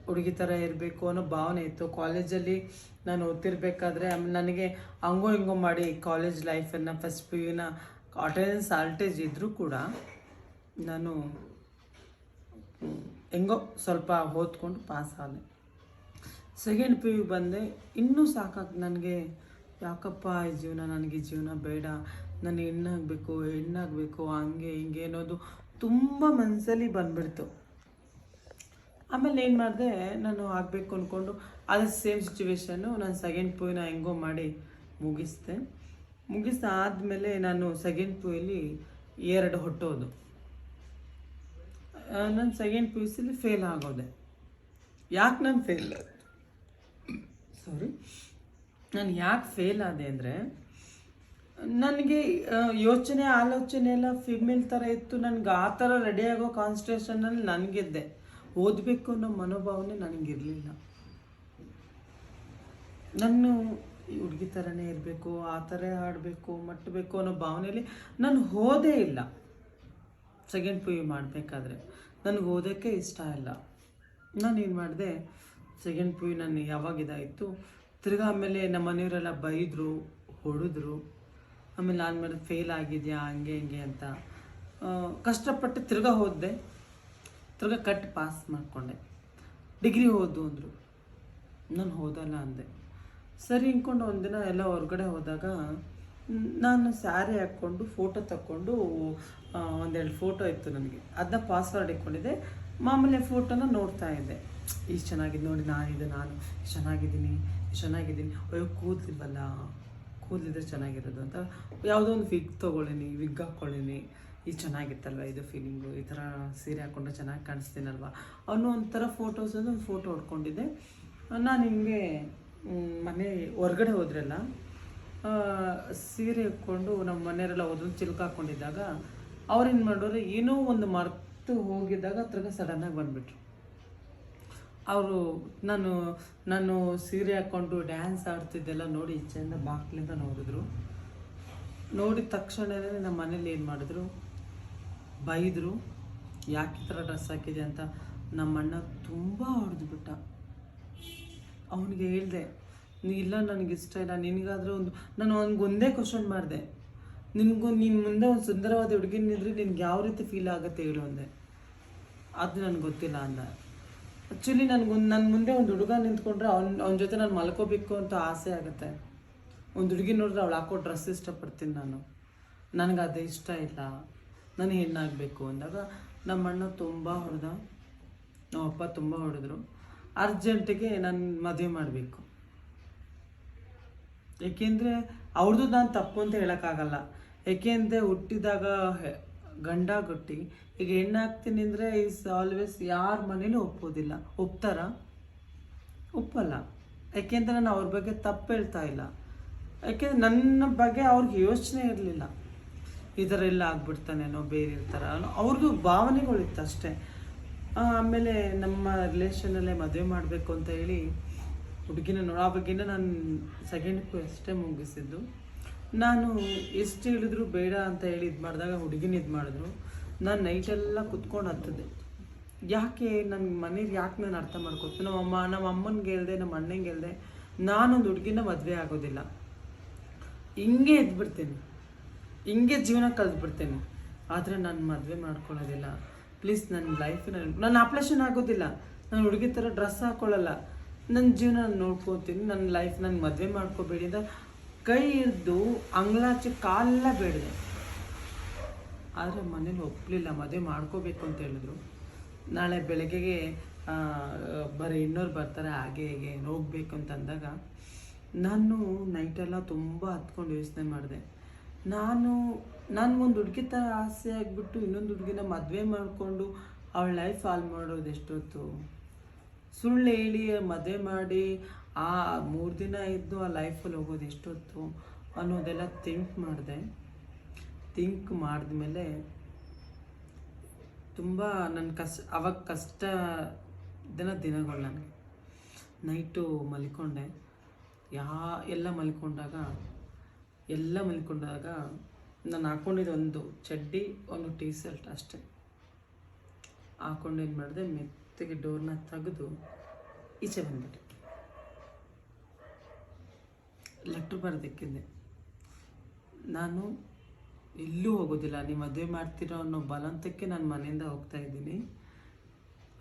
S2: ಹುಡುಗಿ ಥರ ಇರಬೇಕು ಅನ್ನೋ ಭಾವನೆ ಇತ್ತು. ಕಾಲೇಜಲ್ಲಿ ನಾನು ಓದ್ತಿರ್ಬೇಕಾದ್ರೆ ನನಗೆ ಹಂಗೋ ಹಿಂಗೋ ಮಾಡಿ ಕಾಲೇಜ್ ಲೈಫನ್ನು ಫಸ್ಟ್ ಪಿ ಯುನ ಅಟೆಂಡೆನ್ಸ್ ಶಾರ್ಟೇಜ್ ಇದ್ದರೂ ಕೂಡ ನಾನು ಹೆಂಗೋ ಸ್ವಲ್ಪ ಓದ್ಕೊಂಡು ಪಾಸ್ ಆದೆ. ಸೆಕೆಂಡ್ ಪಿ ಯು ಬಂದೆ, ಇನ್ನೂ ಸಾಕಾಗಿ ನನಗೆ ಯಾಕಪ್ಪ ಈ ಜೀವನ, ನನಗೆ ಈ ಜೀವನ ಬೇಡ, ನಾನು ಹೆಣ್ಣಾಗಬೇಕು ಹಂಗೆ ಹಿಂಗೆ ಅನ್ನೋದು ತುಂಬ ಮನಸ್ಸಲ್ಲಿ ಬಂದ್ಬಿಡ್ತು. ಆಮೇಲೆ ಏನು ಮಾಡಿದೆ, ನಾನು ಆಗಬೇಕು ಅಂದ್ಕೊಂಡು ಅದೇ ಸೇಮ್ ಸಿಚುವೇಶನ್ನು ನಾನು ಸೆಕೆಂಡ್ ಪಿ ಯುನ ಹೆಂಗೋ ಮಾಡಿ ಮುಗಿಸಾದ್ಮೇಲೆ ನಾನು ಸೆಕೆಂಡ್ ಪಿ ಯುಲಿ 2 ಹೊಟ್ಟೋದು. ನಾನು ಸೆಕೆಂಡ್ ಪಿ ಯು ಸಿಲಿ ಫೇಲ್ ಆಗೋದೆ. ಯಾಕೆ ನಾನು ಫೇಲ್ ಆದೆ ಅಂದರೆ ನನಗೆ ಆಲೋಚನೆ ಎಲ್ಲ ಫಿಮೇಲ್ ಥರ ಇತ್ತು. ನನಗೆ ಆ ಥರ ರೆಡಿ ಆಗೋ ಕಾನ್ಸಂಟ್ರೇಷನಲ್ಲಿ ನನಗಿದ್ದೆ. ಓದಬೇಕು ಅನ್ನೋ ಮನೋಭಾವನೆ ನನಗಿರಲಿಲ್ಲ. ನಾನು ಈ ಹುಡುಗಿ ಥರನೇ ಇರಬೇಕು, ಆ ಥರ ಆಡಬೇಕು, ಮಟ್ಟಬೇಕು ಅನ್ನೋ ಭಾವನೆಯಲ್ಲಿ ನಾನು ಓದೇ ಇಲ್ಲ. ಸೆಕೆಂಡ್ ಪಿ ಯು ಮಾಡಬೇಕಾದ್ರೆ ನನಗೆ ಓದೋಕ್ಕೆ ಇಷ್ಟ ಇಲ್ಲ. ನಾನೇನು ಮಾಡಿದೆ, ಸೆಕೆಂಡ್ ಪಿ ಯು ನಾನು ಯಾವಾಗ ಇದಾಯಿತು, ತಿರ್ಗಾ ಆಮೇಲೆ ನಮ್ಮ ಮನೆಯವರೆಲ್ಲ ಬೈದರು, ಹೊಡೆದ್ರು. ಆಮೇಲೆ ಆದಮೇಲೆ ಫೇಲ್ ಆಗಿದೆಯಾ ಹಂಗೆ ಹಿಂಗೆ ಅಂತ ಕಷ್ಟಪಟ್ಟು ತಿರ್ಗಾ ಓದಿದೆ. ತಿರ್ಗಾ ಕಟ್ ಪಾಸ್ ಮಾಡಿಕೊಂಡೆ. ಡಿಗ್ರಿ ಓದು ಅಂದರು. ನಾನು ಓದಲ್ಲ ಅಂದೆ. ಸರಿ ಅಂದ್ಕೊಂಡು ಒಂದಿನ ಎಲ್ಲ ಹೊರಗಡೆ ಹೋದಾಗ ನಾನು ಸ್ಯಾರಿ ಹಾಕ್ಕೊಂಡು ಫೋಟೋ ತಕ್ಕೊಂಡು ಒಂದೆರಡು ಫೋಟೋ ಇತ್ತು ನನಗೆ, ಅದನ್ನ ಪಾಸ್ವರ್ಡ್ ಇಟ್ಕೊಂಡಿದ್ದೆ. ಮಾಮೂಲಿ ಫೋಟೋನ ನೋಡ್ತಾ ಇದ್ದೆ. ಇಷ್ಟು ಚೆನ್ನಾಗಿದೆ ನೋಡಿ, ನಾನು ಚೆನ್ನಾಗಿದ್ದೀನಿ. ಅಯ್ಯೋ ಕೂದಲಿಲ್ವಲ್ಲ, ಕೂದಲಿದ್ರೆ ಚೆನ್ನಾಗಿರೋದು ಅಂತ ಯಾವುದೋ ಒಂದು ವಿಗ್ ಹಾಕ್ಕೊಳ್ಳೀನಿ. ಇದು ಚೆನ್ನಾಗಿತ್ತಲ್ವ, ಇದು ಫೀಲಿಂಗು, ಈ ಥರ ಸೀರೆ ಹಾಕ್ಕೊಂಡ್ರೆ ಚೆನ್ನಾಗಿ ಕಾಣಿಸ್ತೀನಲ್ವ ಅನ್ನೋ ಒಂಥರ ಒಂದು ಫೋಟೋ ಹೊಡ್ಕೊಂಡಿದ್ದೆ. ನಾನು ಹಿಂಗೆ ಮನೆ ಹೊರಗಡೆ ಹೋದ್ರಲ್ಲ, ಸೀರೆ ಹಾಕ್ಕೊಂಡು ನಮ್ಮ ಮನೆಯವರೆಲ್ಲ ಹೋದ್ರು ಚಿಲ್ಕ ಹಾಕ್ಕೊಂಡಿದ್ದಾಗ ಅವ್ರೇನು ಮಾಡೋರು, ಏನೋ ಒಂದು ಮರ್ತು ಹೋಗಿದ್ದಾಗ ತಿರ್ಗ ಸಡನ್ನಾಗಿ ಬಂದುಬಿಟ್ರು. ಅವರು ನಾನು ಸೀರೆ ಹಾಕ್ಕೊಂಡು ಡ್ಯಾನ್ಸ್ ಆಡ್ತಿದ್ದೆಲ್ಲ ನೋಡಿ ಈಚೆಯಿಂದ ಬಾಕ್ಲಿಂದ ನೋಡಿದ್ರು. ನೋಡಿದ ತಕ್ಷಣವೇ ನಮ್ಮ ಮನೇಲಿ ಏನು ಮಾಡಿದ್ರು, ಬೈದರು. ಯಾಕೆ ಈ ಥರ ಡ್ರೆಸ್ ಹಾಕಿದೆ ಅಂತ ನಮ್ಮ ಅಣ್ಣ ತುಂಬ ಹೊಡೆದ್ಬಿಟ್ಟ. ಅವನಿಗೆ ಹೇಳಿದೆ, ಇಲ್ಲ ನನಗಿಷ್ಟ ಇಲ್ಲ, ನಿನಗಾದರೂ ನಾನು ಒಂದೇ ಕ್ವಶನ್ ಮಾಡಿದೆ, ನಿನ್ನ ಮುಂದೆ ಒಂದು ಸುಂದರವಾದ ಹುಡುಗಿನಿದ್ರೆ ನಿನ್ಗೆ ಯಾವ ರೀತಿ ಫೀಲ್ ಆಗುತ್ತೆ ಹೇಳು ಅಂದೆ. ಅದು ನನಗೆ ಗೊತ್ತಿಲ್ಲ ಅಂದ. ಆ್ಯಕ್ಚುಲಿ ನನ್ನ ಮುಂದೆ ಒಂದು ಹುಡುಗ ನಿಂತ್ಕೊಂಡ್ರೆ ಅವನ ಜೊತೆ ನಾನು ಮಲ್ಕೋಬೇಕು ಅಂತ ಆಸೆ ಆಗುತ್ತೆ. ಒಂದು ಹುಡುಗಿ ನೋಡಿದ್ರೆ ಅವಳು ಹಾಕೋ ಡ್ರೆಸ್ ಇಷ್ಟಪಡ್ತೀನಿ ನನಗೆ ಅದು ಇಷ್ಟ ಇಲ್ಲ, ನಾನು ಹೆಣ್ಣಾಗಬೇಕು ಅಂದಾಗ ನಮ್ಮ ಅಣ್ಣ ತುಂಬ ಹೊಡೆದ, ನಮ್ಮ ಅಪ್ಪ ತುಂಬ ಹೊಡೆದ್ರು. ಅರ್ಜೆಂಟಿಗೆ ನಾನು ಮದುವೆ ಮಾಡಬೇಕು. ಏಕೆಂದರೆ ಅವ್ರದ್ದು ನಾನು ತಪ್ಪು ಅಂತ ಹೇಳೋಕ್ಕಾಗಲ್ಲ. ಏಕೆಂದರೆ ಹುಟ್ಟಿದಾಗ ಗಂಡ ಗಟ್ಟಿ, ಈಗ ಹೆಣ್ಣಾಗ್ತೀನಿ ಅಂದರೆ ಈಸ್ ಆಲ್ವೇಸ್ ಯಾರ ಮನೇಲೂ ಒಪ್ಪೋದಿಲ್ಲ. ಒಪ್ತಾರ? ಒಪ್ಪಲ್ಲ. ಯಾಕೆಂದರೆ ನಾನು ಅವ್ರ ಬಗ್ಗೆ ತಪ್ಪು ಹೇಳ್ತಾ ಇಲ್ಲ. ಯಾಕೆಂದರೆ ನನ್ನ ಬಗ್ಗೆ ಅವ್ರಿಗೆ ಯೋಚನೆ ಇರಲಿಲ್ಲ, ಈ ಥರ ಎಲ್ಲ ಆಗ್ಬಿಡ್ತಾನೇನೋ, ಬೇರೆ ಇರ್ತಾರ ಅನ್ನೋ ಅವ್ರದ್ದು ಭಾವನೆಗಳಿತ್ತು ಅಷ್ಟೇ. ಆಮೇಲೆ ನಮ್ಮ ರಿಲೇಷನಲ್ಲೇ ಮದುವೆ ಮಾಡಬೇಕು ಅಂತ ಹೇಳಿ ಹುಡುಗಿನ ಆವಾಗಿನ ನಾನು ಸೆಕೆಂಡ್ ಪಿ ಯು ಅಷ್ಟೇ ಮುಗಿಸಿದ್ದು. ನಾನು ಎಷ್ಟು ಹೇಳಿದ್ರು ಬೇಡ ಅಂತ ಹೇಳಿ ಇದು ಮಾಡಿದಾಗ ಹುಡುಗಿನ ಇದು ಮಾಡಿದ್ರು. ನಾನು ನೈಟೆಲ್ಲ ಕುತ್ಕೊಂಡು ಹತ್ತದೆ. ಯಾಕೆ ನನ್ನ ಮನೇಲಿ ಯಾಕೆ ನಾನು ಅರ್ಥ ಮಾಡ್ಕೊತೀನಿ. ನಮ್ಮ ಅಮ್ಮನಿಗೆ ಹೇಳ್ದೆ, ನಮ್ಮ ಅಣ್ಣಂಗೆ ಹೇಳ್ದೆ, ನಾನೊಂದು ಹುಡುಗಿನ ಮದುವೆ ಆಗೋದಿಲ್ಲ, ಹಿಂಗೆ ಇದ್ಬಿಡ್ತೇನೆ, ಹಿಂಗೆ ಜೀವನ ಕಳೆದ್ಬಿಡ್ತೇನೆ, ಆದರೆ ನಾನು ಮದುವೆ ಮಾಡ್ಕೊಳ್ಳೋದಿಲ್ಲ. ಪ್ಲೀಸ್ ನನ್ನ ಲೈಫಿನಲ್ಲಿ ನಾನು ಆಪ್ರೇಷನ್ ಆಗೋದಿಲ್ಲ, ನಾನು ಹುಡುಗಿ ಥರ ಡ್ರೆಸ್ ಹಾಕ್ಕೊಳ್ಳಲ್ಲ, ನನ್ನ ಜೀವನ ನಾನು ನೋಡ್ಕೊತೀನಿ, ನನ್ನ ಲೈಫ್ ನನ್ನ ಮದುವೆ ಮಾಡ್ಕೋಬೇಡಿ ಅಂತ ಕೈ ಹಿಡ್ದು ಅಂಗ್ಲಾಚೆ ಕಾಲೆಲ್ಲ ಬೇಡಿದೆ. ಆದರೆ ಮನೇಲಿ ಒಪ್ಪಲಿಲ್ಲ, ಮದುವೆ ಮಾಡ್ಕೋಬೇಕು ಅಂತ ಹೇಳಿದ್ರು. ನಾಳೆ ಬೆಳಗ್ಗೆಗೆ ಬರೀ ಇನ್ನೋರು ಬರ್ತಾರೆ, ಹಾಗೆ ಹೇಗೆ ಹೋಗ್ಬೇಕು ಅಂತ ಅಂದಾಗ ನಾನು ನೈಟೆಲ್ಲ ತುಂಬ ಹತ್ಕೊಂಡು ಯೋಚನೆ ಮಾಡಿದೆ. ನಾನು ಒಂದು ಹುಡುಗಿ ಥರ ಆಸೆ ಆಗಿಬಿಟ್ಟು ಇನ್ನೊಂದು ಹುಡುಗಿನ ಮದುವೆ ಮಾಡಿಕೊಂಡು ಅವಳ ಲೈಫ್ ಹಾಳು ಮಾಡೋದು ಎಷ್ಟೊತ್ತು. ಸುಳ್ಳು ಹೇಳಿ ಮದುವೆ ಮಾಡಿ ಆ 3 ದಿನ ಇದ್ದು ಆ ಲೈಫಲ್ಲಿ ಹೋಗೋದು ಎಷ್ಟೊತ್ತು ಅನ್ನೋದೆಲ್ಲ ಥಿಂಕ್ ಮಾಡಿದ್ಮೇಲೆ ತುಂಬ ನನ್ನ ಅವಾಗ ಕಷ್ಟ ದಿನಗಳು ನನಗೆ. ನೈಟು ಮಲ್ಕೊಂಡೆ. ಎಲ್ಲ ಮಲ್ಕೊಂಡಾಗ ನಾನು ಹಾಕ್ಕೊಂಡಿದ್ದು ಒಂದು ಚಡ್ಡಿ, ಒಂದು ಟೀ ಶರ್ಟ್ ಅಷ್ಟೇ ಹಾಕ್ಕೊಂಡು ಏನು ಮಾಡಿದೆ, ಮೆತ್ತಗೆ ಡೋರ್ನ ತೆಗೆದು ಈಚೆ ಬಂದ್ಬಿಟ್ಟೆ. ಲೆಟ್ರ್ ಬರೆದಿಕ್ಕಿದ್ದೆ, ನಾನು ಎಲ್ಲೂ ಹೋಗೋದಿಲ್ಲ, ನೀವು ಮದುವೆ ಮಾಡ್ತೀರೋ ಅನ್ನೋ ಬಲವಂತಕ್ಕೆ ನಾನು ಮನೆಯಿಂದ ಹೋಗ್ತಾ ಇದ್ದೀನಿ.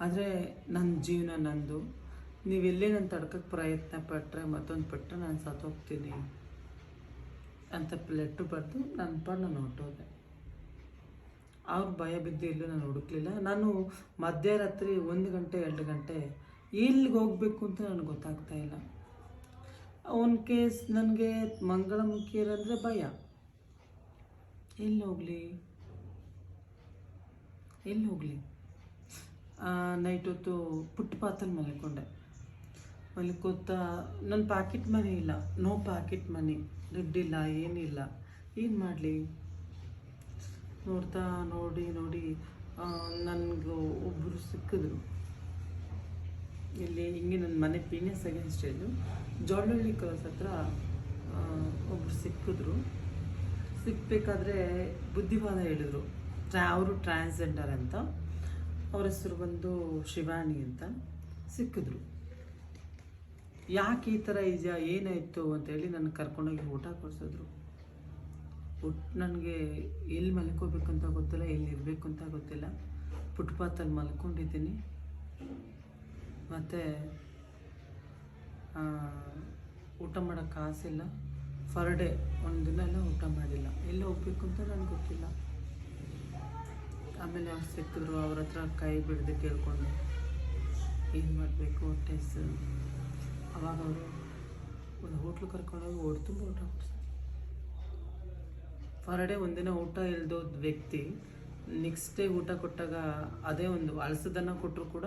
S2: ಆದರೆ ನನ್ನ ಜೀವನ ನಂದು, ನೀವೆಲ್ಲೇ ನಾನು ತಡ್ಕೋಕ್ಕೆ ಪ್ರಯತ್ನ ಪಟ್ಟರೆ ನಾನು ಸತ್ತೋಗ್ತೀನಿ ಅಂತ ಲೆಟ್ರ್ ಬರೆದು ನಾನು ಹೊರಟೋದೆ. ಅವ್ರು ಭಯ ಬಿದ್ದು ಎಲ್ಲೂ ನಾನು ಹುಡುಕ್ಲಿಲ್ಲ. ನಾನು ಮಧ್ಯರಾತ್ರಿ 1 ಗಂಟೆ 2 ಗಂಟೆ ಎಲ್ಲಿಗೆ ಹೋಗಬೇಕು ಅಂತ ನನಗೆ ಗೊತ್ತಾಗ್ತಾ ಇಲ್ಲ. ಒಂದು ಕೇಸ್ ನನಗೆ ಮಂಗಳಮುಖಿಯರಂದರೆ ಭಯ. ಎಲ್ಲಿ ಹೋಗಲಿ ನೈಟ್ ಹೊತ್ತು ಫುಟ್ಪಾತಲ್ಲಿ ಮಲ್ಕೋತಾ ನನ್ನ ಪಾಕೆಟ್ ಮನಿ ಇಲ್ಲ, ನೋ ಪಾಕೆಟ್ ಮನಿ, ದುಡ್ಡಿಲ್ಲ, ಏನಿಲ್ಲ, ಏನು ಮಾಡಲಿ. ನೋಡಿ ನನಗೂ ಒಬ್ಬರು ಸಿಕ್ಕಿದ್ರು. ಇಲ್ಲಿ ಹಿಂಗೆ ನನ್ನ ಮನೆ ಪೀಣ್ಯ ಸೆಕೆಂಡ್ ಸ್ಟೇಜು ಜೋಳಹಳ್ಳಿ ಕ್ರಾಸ್ ಹತ್ರ ಒಬ್ಬರು ಸಿಕ್ಕಿದ್ರು. ಸಿಕ್ಕಬೇಕಾದ್ರೆ ಬುದ್ಧಿವಾದ ಹೇಳಿದ್ರು, ಅವರು ಟ್ರಾನ್ಸ್ಜೆಂಡರ್ ಅಂತ. ಅವ್ರ ಹೆಸರು ಬಂದು ಶಿವಾನಿ ಅಂತ. ಸಿಕ್ಕಿದ್ರು. ಯಾಕೆ ಈ ಥರ ಇದೆಯಾ, ಏನಾಯಿತು ಅಂತೇಳಿ ನನ್ನ ಕರ್ಕೊಂಡೋಗಿ ಊಟ ಕೊಡಿಸಿದ್ರು. ನನಗೆ ಎಲ್ಲಿ ಮಲ್ಕೋಬೇಕು ಅಂತ ಗೊತ್ತಿಲ್ಲ, ಎಲ್ಲಿ ಇರಬೇಕು ಅಂತ ಗೊತ್ತಿಲ್ಲ. ಫುಟ್ಪಾತಲ್ಲಿ ಮಲ್ಕೊಂಡಿದ್ದೀನಿ. ಮತ್ತು ಊಟ ಮಾಡೋಕ್ಕೆ ಕಾಸಿಲ್ಲ. ಫರ್ ಡೇ ಒಂದು ದಿನ ಎಲ್ಲ ಊಟ ಮಾಡಿಲ್ಲ. ಎಲ್ಲಿ ಹೋಗ್ಬೇಕು ಅಂತ ನನಗೆ ಗೊತ್ತಿಲ್ಲ. ಆಮೇಲೆ ಅವ್ರು ಸಿಕ್ಕಿದ್ರು. ಅವ್ರ ಹತ್ರ ಕೈ ಬಿಡದೆ ಕೇಳ್ಕೊಂಡೆ ಏನು ಮಾಡಬೇಕು ಹೊಟ್ಟೆಸು. ಅವಾಗ ಅವರು ಒಂದು ಹೋಟ್ಲು ಕರ್ಕೊಂಡೋಗಿ ತುಂಬ ಊಟ ಕೊಡ್ತಾರೆ. ಫರ್ ಡೇ ಒಂದಿನ ಊಟ ಇಲ್ದೋದ ವ್ಯಕ್ತಿ ನೆಕ್ಸ್ಟ್ ಡೇ ಊಟ ಕೊಟ್ಟಾಗ ಅದೇ ಒಂದು ಅಳಸದನ್ನು ಕೊಟ್ಟರು ಕೂಡ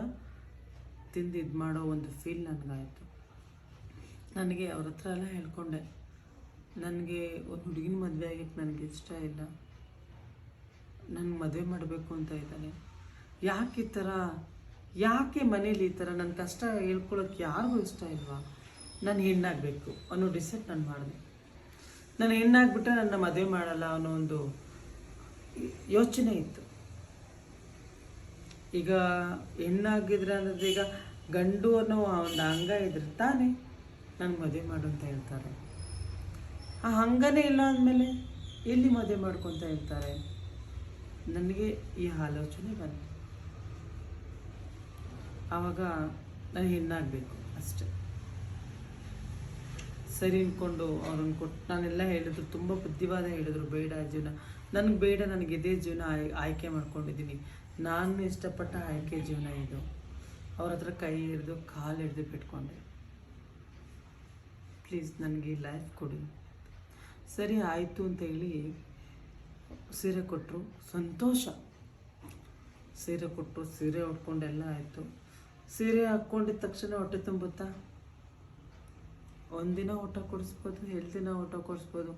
S2: ತಿಂದು ಇದು ಮಾಡೋ ಒಂದು ಫೀಲ್ ನನಗಾಯಿತು. ನನಗೆ ಅವ್ರ ಹತ್ರ ಎಲ್ಲ ಹೇಳ್ಕೊಂಡೆ, ನನಗೆ ಒಂದು ಹುಡುಗಿನ ಮದುವೆ ಆಗಿಕ್ಕೆ ನನಗೆ ಇಷ್ಟ ಇಲ್ಲ, ನನ್ನ ಮದುವೆ ಮಾಡಬೇಕು ಅಂತ ಇದ್ದಾನೆ. ಯಾಕೆ ಈ ಥರ, ಯಾಕೆ ಮನೇಲಿ ಈ ಥರ ನನ್ನ ಕಷ್ಟ ಹೇಳ್ಕೊಳಕ್ಕೆ ಯಾರಿಗೂ ಇಷ್ಟ ಇಲ್ವಾ? ನಾನು ಹೆಣ್ಣಾಗಬೇಕು ಅನ್ನೋ ಡಿಸೈಡ್ ನಾನು ಮಾಡಿದೆ. ನಾನು ಹೆಣ್ಣಾಗ್ಬಿಟ್ರೆ ನನ್ನ ಮದುವೆ ಮಾಡಲ್ಲ ಅನ್ನೋ ಒಂದು ಯೋಚನೆ ಇತ್ತು. ಈಗ ಹೆಣ್ಣಾಗಿದ್ರೆ ಅನ್ನೋದು, ಈಗ ಗಂಡು ಅನ್ನೋ ಒಂದು ಅಂಗ ಇದ್ರೆ ತಾನೇ ನಾನು ಮದುವೆ ಮಾಡು ಅಂತ ಹೇಳ್ತಾರೆ. ಆ ಅಂಗನೇ ಇಲ್ಲ ಅಂದಮೇಲೆ ಎಲ್ಲಿ ಮದುವೆ ಮಾಡ್ಕೊತ ಹೇಳ್ತಾರೆ? ನನಗೆ ಈ ಆಲೋಚನೆ ಬಂತು. ಆವಾಗ ನಾನು ಹೆಣ್ಣಾಗಬೇಕು ಅಷ್ಟೆ ಸರಿ ಅಂದ್ಕೊಂಡು ಅವ್ರನ್ನ ಕೊಟ್ಟು ನಾನೆಲ್ಲ ಹೇಳಿದ್ರು. ತುಂಬ ಬುದ್ಧಿವಾದ ಹೇಳಿದ್ರು, ಬೇಡ ಜೀವನ ನನಗೆ ಬೇಡ, ನನಗೆ ಇದೇ ಜೀವನ ಆಯ್ಕೆ ಮಾಡ್ಕೊಂಡಿದ್ದೀನಿ, ನಾನು ಇಷ್ಟಪಟ್ಟ ಆಯ್ಕೆ ಜೀವನ ಇದು. ಅವ್ರ ಹತ್ರ ಕೈ ಹಿಡಿದು ಕಾಲು ಹಿಡಿದು ಬಿಟ್ಕೊಂಡೆ, ಪ್ಲೀಸ್ ನನಗೆ ಲೈಫ್ ಕೊಡಿ. ಸರಿ ಆಯಿತು ಅಂತೇಳಿ ಸೀರೆ ಕೊಟ್ಟರು. ಸಂತೋಷ. ಸೀರೆ ಕೊಟ್ಟರು, ಸೀರೆ ಉಟ್ಕೊಂಡೆಲ್ಲ ಆಯಿತು. ಸೀರೆ ಹಾಕ್ಕೊಂಡಿದ್ದ ತಕ್ಷಣ ಹೊಟ್ಟೆ ತುಂಬುತ್ತಾ? ಒಂದಿನ ಊಟ ಕೊಡಿಸ್ಬೋದು, 2 ದಿನ ಊಟ ಕೊಡಿಸ್ಬೋದು,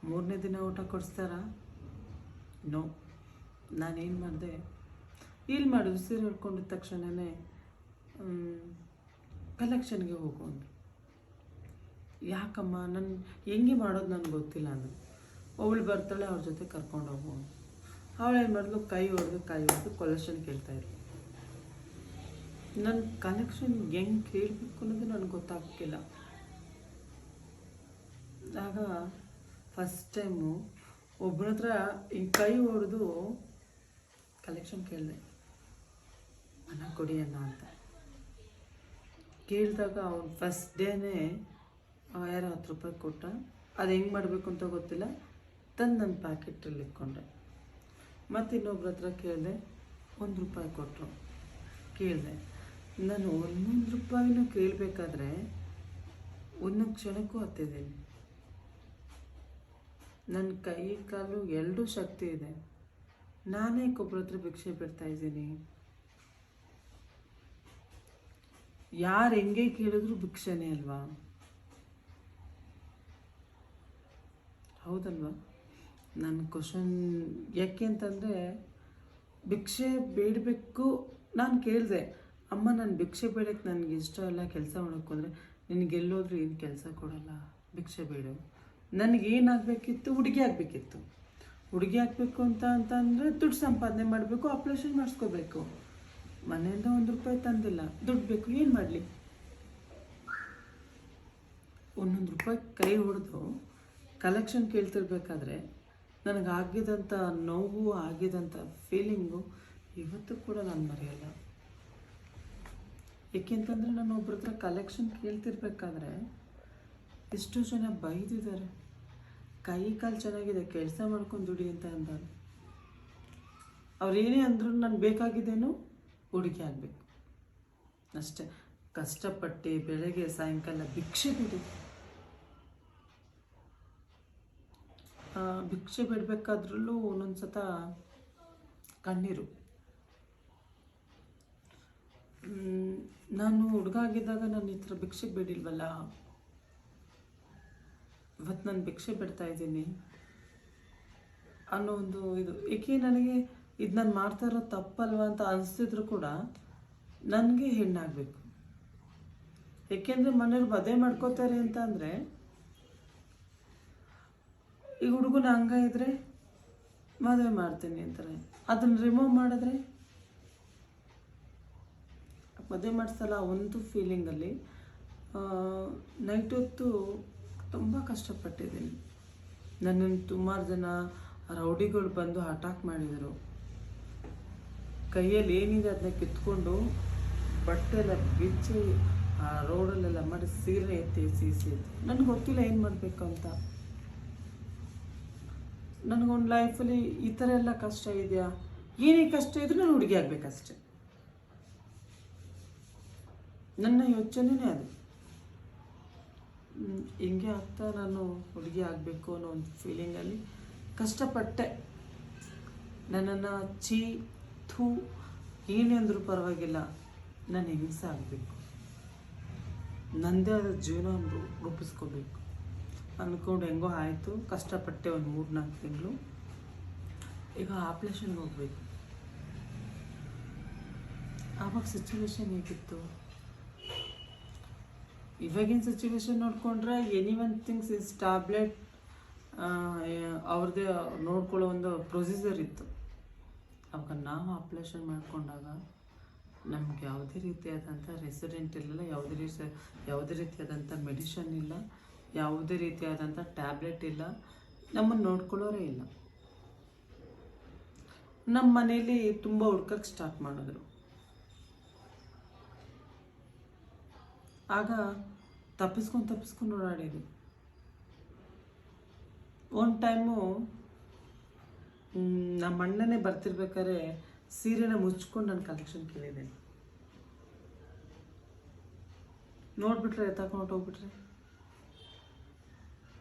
S2: 3ನೇ ದಿನ ಊಟ ಕೊಡಿಸ್ತಾರಾ? ನೋ. ನಾನೇನು ಮಾಡಿದೆ, ಇಲ್ಲಿ ಮಾಡೋದು ಸೀರೆ ಉಟ್ಕೊಂಡಿದ್ದ ತಕ್ಷಣವೇ ಕಲೆಕ್ಷನ್ಗೆ ಹೋಗೋದು. ಯಾಕಮ್ಮ, ನಾನು ಹೆಂಗೆ ಮಾಡೋದು ನನಗೆ ಗೊತ್ತಿಲ್ಲ ಅಂದರು. ಅವಳು ಬರ್ತಾಳೆ, ಅವ್ರ ಜೊತೆ ಕರ್ಕೊಂಡು ಹೋಗೋದು. ಅವಳೇನು ಮಾಡಿದ್ಲು, ಕೈ ಹೊಡೆದು ಕಲೆಕ್ಷನ್ ಕೇಳ್ತಾಯಿದ್ರು. ನನ್ನ ಕಲೆಕ್ಷನ್ ಹೆಂಗೆ ಕೇಳಬೇಕು ಅನ್ನೋದು ನನಗೆ ಗೊತ್ತಾಗ್ತಿಲ್ಲ. ಆಗ ಫಸ್ಟ್ ಟೈಮು ಒಬ್ಬರ ಹತ್ರ ಹಿಂಗೆ ಕೈ ಹೊಡೆದು ಕಲೆಕ್ಷನ್ ಕೇಳಿದೆ, ಅನ್ನ ಕೊಡಿ ಅನ್ನ ಅಂತ ಕೇಳಿದಾಗ ಅವ್ನು ಫಸ್ಟ್ ಡೇನೇ ಯಾರೋ 10 ರೂಪಾಯಿ ಕೊಟ್ಟ. ಅದು ಹೆಂಗೆ ಮಾಡಬೇಕು ಅಂತ ಗೊತ್ತಿಲ್ಲ, ತಂದು ನನ್ನ ಪ್ಯಾಕೆಟಲ್ಲಿ ಇಟ್ಕೊಂಡೆ. ಮತ್ತು ಇನ್ನೊಬ್ರ ಹತ್ರ ಕೇಳಿದೆ, 1 ರೂಪಾಯಿ ಕೊಟ್ಟರು. ಕೇಳಿದೆ. ನಾನು 1 ರೂಪಾಯಿನೂ ಕೇಳಬೇಕಾದ್ರೆ ಒಂದೊಂದು ಕ್ಷಣಕ್ಕೂ ಹತ್ತಿದ್ದೀನಿ. ನನ್ನ ಕೈ ಕಾಲು 2 ಶಕ್ತಿ ಇದೆ. ನಾನೇ ಒಬ್ಬರ ಹತ್ರ ಭಿಕ್ಷೆ ಬಿಡ್ತಾ ಇದ್ದೀನಿ. ಯಾರು ಹೆಂಗೆ ಕೇಳಿದ್ರು ಭಿಕ್ಷೆನೇ ಅಲ್ವಾ? ಹೌದಲ್ವಾ? ನನ್ನ ಕ್ವಶನ್ ಯಾಕೆ ಅಂತಂದರೆ, ಭಿಕ್ಷೆ ಬೇಡಬೇಕು. ನಾನು ಕೇಳಿದೆ, ಅಮ್ಮ ನಾನು ಭಿಕ್ಷೆ ಬೇಡಕ್ಕೆ ನನಗೆ ಇಷ್ಟ ಇಲ್ಲ, ಕೆಲಸ ಮಾಡೋಕ್ಕೆ ಅಂದರೆ ನಿನಗೆಲ್ಲೋದ್ರೂ ಏನು ಕೆಲಸ ಕೊಡಲ್ಲ, ಭಿಕ್ಷೆ ಬೇಡ. ನನಗೇನಾಗಬೇಕಿತ್ತು, ಹುಡುಗಿ ಆಗಬೇಕಿತ್ತು. ಹುಡುಗಿ ಆಗಬೇಕು ಅಂತಂದರೆ ದುಡ್ಡು ಸಂಪಾದನೆ ಮಾಡಬೇಕು, ಆಪ್ರೇಷನ್ ಮಾಡಿಸ್ಕೋಬೇಕು. ಮನೆಯಿಂದ 1 ರೂಪಾಯಿ ತಂದಿಲ್ಲ, ದುಡ್ಡು ಬೇಕು, ಏನು ಮಾಡಲಿ? 1 ರೂಪಾಯಿ ಕೈ ಹೊಡೆದು ಕಲೆಕ್ಷನ್ ಕೇಳ್ತಿರ್ಬೇಕಾದ್ರೆ ನನಗಾಗಿದ್ದಂಥ ನೋವು, ಆಗಿದ್ದಂಥ ಫೀಲಿಂಗು ಇವತ್ತು ಕೂಡ ನಾನು ಮರೆಯಲ್ಲ. ಏಕೆಂತಂದರೆ ನಾನು ಒಬ್ಬರ ಹತ್ರ ಕಲೆಕ್ಷನ್ ಕೇಳ್ತಿರ್ಬೇಕಾದ್ರೆ ಎಷ್ಟೋ ಜನ ಬೈದಿದ್ದಾರೆ, ಕೈ ಕಾಲು ಚೆನ್ನಾಗಿದೆ, ಕೆಲಸ ಮಾಡ್ಕೊಂಡು ದುಡಿ ಅಂತ ಅಂತಾರೆ. ಅವ್ರೇನೇ ಅಂದರೂ ನಾನು ಬೇಕಾಗಿದ್ದೇನು, ಹುಡುಗಿ ಆಗಬೇಕು ಅಷ್ಟೇ. ಕಷ್ಟಪಟ್ಟು ಬೆಳಗ್ಗೆ ಸಾಯಂಕಾಲ ಭಿಕ್ಷೆ ಬಿಡಿ. ಭಿಕ್ಷೆ ಬಿಡಬೇಕಾದ್ರಲ್ಲೂ ಒಂದೊಂದು ಸತ ಕಣ್ಣೀರು. ನಾನು ಹುಡುಗ ಆಗಿದ್ದಾಗ ನಾನು ಈ ಥರ ಭಿಕ್ಷೆ ಬೇಡಿಲ್ವಲ್ಲ, ಇವತ್ತು ನಾನು ಭಿಕ್ಷೆ ಬಿಡ್ತಾ ಇದ್ದೀನಿ ಅನ್ನೋ ಒಂದು ಇದು. ಏಕೆ ನನಗೆ ಇದು ನಾನು ಮಾಡ್ತಾ ಇರೋದು ತಪ್ಪಲ್ವ ಅಂತ ಅನಿಸ್ತಿದ್ರು ಕೂಡ ನನಗೆ ಹೆಣ್ಣಾಗಬೇಕು. ಏಕೆಂದರೆ ಮನೆಯವ್ರು ಮದುವೆ ಮಾಡ್ಕೋತಾರೆ ಅಂತ ಅಂದರೆ, ಈ ಹುಡುಗನ ಅಂಗ ಇದ್ದರೆ ಮದುವೆ ಮಾಡ್ತೀನಿ ಅಂತಾರೆ. ಅದನ್ನು ರಿಮೂವ್ ಮಾಡಿದ್ರೆ ಮದುವೆ ಮಾಡಿಸಲ್ಲ ಒಂದು ಫೀಲಿಂಗಲ್ಲಿ ನೈಟ್ ಹೊತ್ತು ತುಂಬ ಕಷ್ಟಪಟ್ಟಿದ್ದೀನಿ. ನನ್ನನ್ನು ಸುಮಾರು ಜನ ರೌಡಿಗಳು ಬಂದು ಅಟ್ಯಾಕ್ ಮಾಡಿದರು. ಕೈಯಲ್ಲಿ ಏನಿದೆ ಅದನ್ನ ಕಿತ್ಕೊಂಡು ಬಟ್ಟೆ ಎಲ್ಲ ಬಿಚ್ಚಿ ಆ ರೋಡಲ್ಲೆಲ್ಲ ಮಾಡಿ ಸೀರೆ ಎತ್ತಿ ಎತ್ತಿ ನನಗೆ ಗೊತ್ತಿಲ್ಲ ಏನು ಮಾಡಬೇಕು ಅಂತ. ನನಗೊಂದು ಲೈಫಲ್ಲಿ ಈ ಥರ ಎಲ್ಲ ಕಷ್ಟ ಇದೆಯಾ, ಏನೇ ಕಷ್ಟ ಇದ್ರೂ ನಾನು ಹುಡುಗಿ ಆಗಬೇಕಷ್ಟೆ. ನನ್ನ ಯೋಚನೆನೇ ಅದು. ಹಿಂಗೆ ಆಗ್ತಾ ನಾನು ಹುಡುಗಿ ಆಗಬೇಕು ಅನ್ನೋ ಒಂದು ಫೀಲಿಂಗಲ್ಲಿ ಕಷ್ಟಪಟ್ಟೆ. ನನ್ನನ್ನು ಥೂ ಏನೇ ಅಂದರೂ ಪರವಾಗಿಲ್ಲ, ನಾನು ಹೆಂಗಸ ಆಗಬೇಕು, ನನ್ನದೇ ಆದ ಜೀವನ ರೂಪಿಸ್ಕೋಬೇಕು ಅಂದ್ಕೊಂಡು ಹೆಂಗೋ ಆಯಿತು. ಕಷ್ಟಪಟ್ಟೆ ಒಂದು 3-4 ತಿಂಗಳು. ಈಗ ಆಪ್ರೇಷನ್ಗೆ ಹೋಗ್ಬೇಕು. ಆವಾಗ ಸಿಚುವೇಶನ್ ಹೇಗಿತ್ತು, ಇವಾಗಿನ ಸಿಚುವೇಶನ್ ನೋಡಿಕೊಂಡ್ರೆ any one things is tablet ಅವ್ರದ್ದೇ ನೋಡ್ಕೊಳ್ಳೋ ಒಂದು ಪ್ರೊಸೀಜರ್ ಇತ್ತು. ಅವಾಗ ನಾವು ಆಪ್ರೇಷನ್ ಮಾಡ್ಕೊಂಡಾಗ ನಮ್ಗೆ ಯಾವುದೇ ರೀತಿಯಾದಂಥ ರೆಸಿಡೆಂಟ್ ಇಲ್ಲ, ಯಾವುದೇ ರೀತಿಯಾದಂಥ ಮೆಡಿಷನ್ ಇಲ್ಲ, ಯಾವುದೇ ರೀತಿಯಾದಂಥ ಟ್ಯಾಬ್ಲೆಟ್ ಇಲ್ಲ, ನಮ್ಮನ್ನು ನೋಡ್ಕೊಳ್ಳೋರೇ ಇಲ್ಲ. ನಮ್ಮ ಮನೇಲಿ ತುಂಬ ಹುಡ್ಕಕ್ಕೆ ಸ್ಟಾರ್ಟ್ ಮಾಡಿದ್ರು. ಆಗ ತಪ್ಪಿಸ್ಕೊಂಡು ಓಡಾಡಿದ್ವಿ. ಒಂದು ಟೈಮು ನಮ್ಮ ಅಣ್ಣನೇ ಬರ್ತಿರ್ಬೇಕಾದ್ರೆ ಸೀರೆನ ಮುಚ್ಕೊಂಡು ನಾನು ಕಲೆಕ್ಷನ್ ಕೇಳಿದ್ದೇನೆ. ನೋಡ್ಬಿಟ್ರೆ ಎತ್ತಾಕೊಂಡು ಹೋಗ್ಬಿಟ್ರೆ